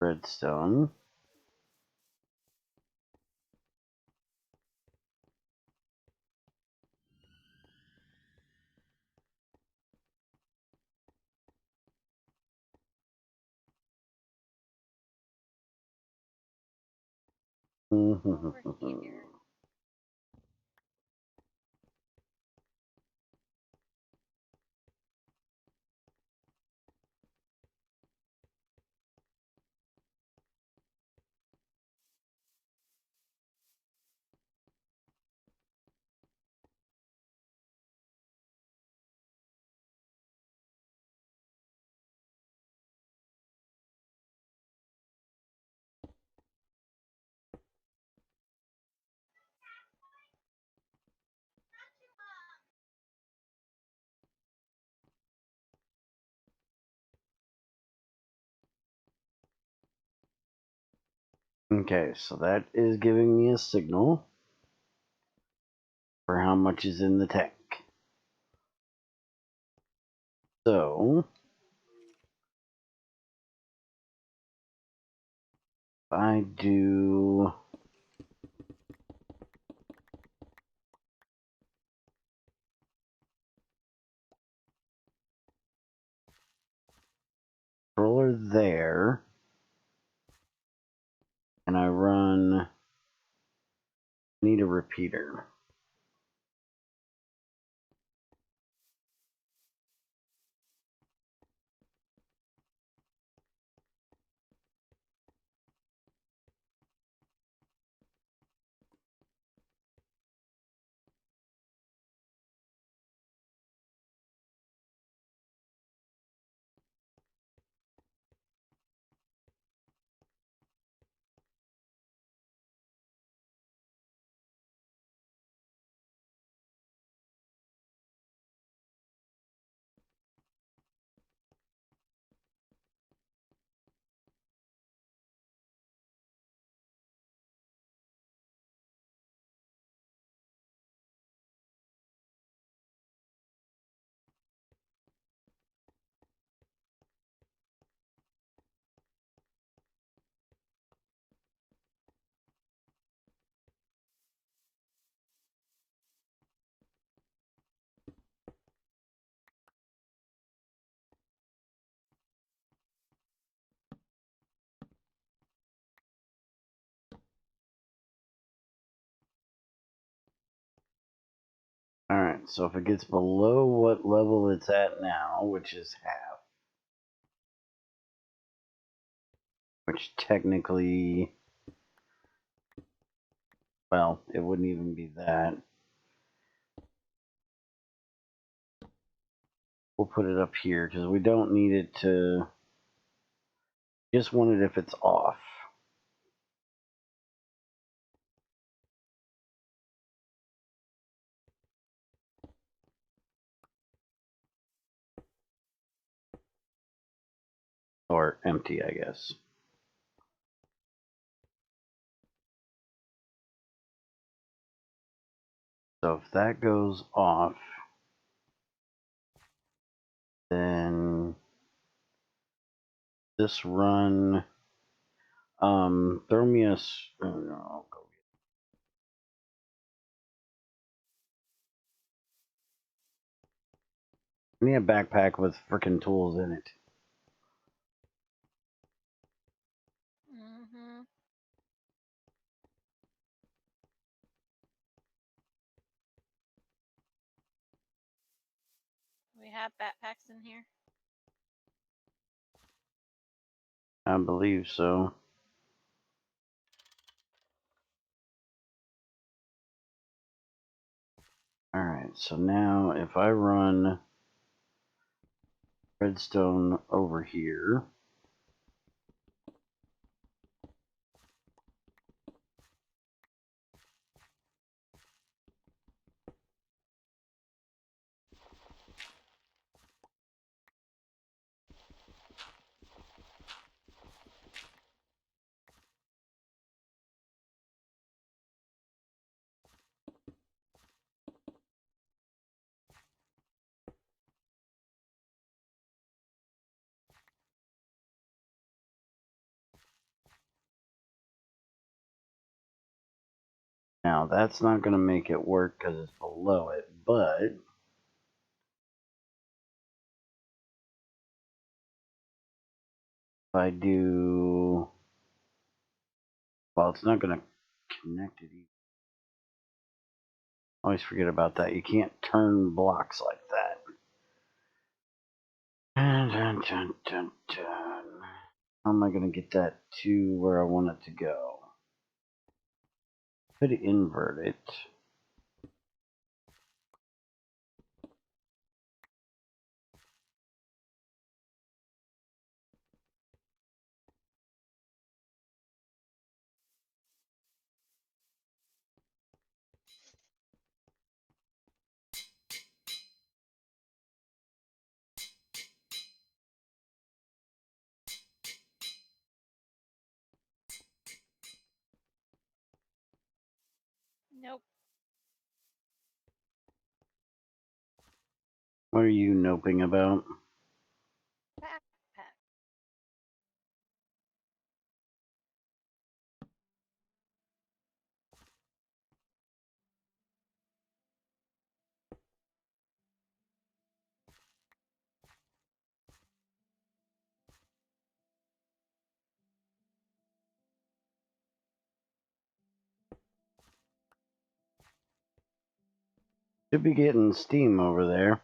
redstone. Over here. Okay, so that is giving me a signal for how much is in the tank. So, if I do controller there, and I run, need a repeater. Alright, so if it gets below what level it's at now, which is half, which technically, well, it wouldn't even be that. We'll put it up here because we don't need it to, just want it if it's off. Or empty, I guess. So if that goes off, then this run, throw me a, oh no, I'll go get, give me a backpack with freaking tools in it. Mm-hmm. We have backpacks in here. I believe so. Alright, so now if I run redstone over here, Now, that's not going to make it work because it's below it, but if I do, well, it's not going to connect it either. Always forget about that. You can't turn blocks like that. Dun, dun, dun, dun, dun. How am I going to get that to where I want it to go? Could invert it. Nope. What are you noping about? Backpack. Should be getting steam over there.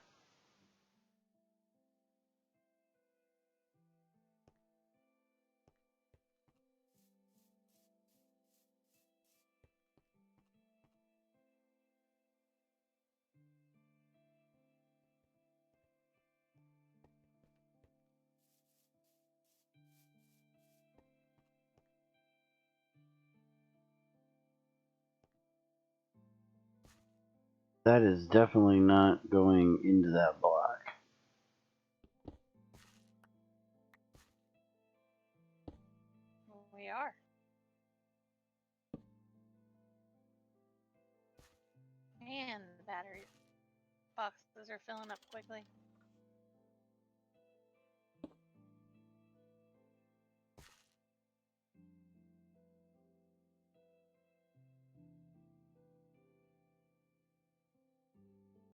That is definitely not going into that block. We are. And the battery boxes are filling up quickly.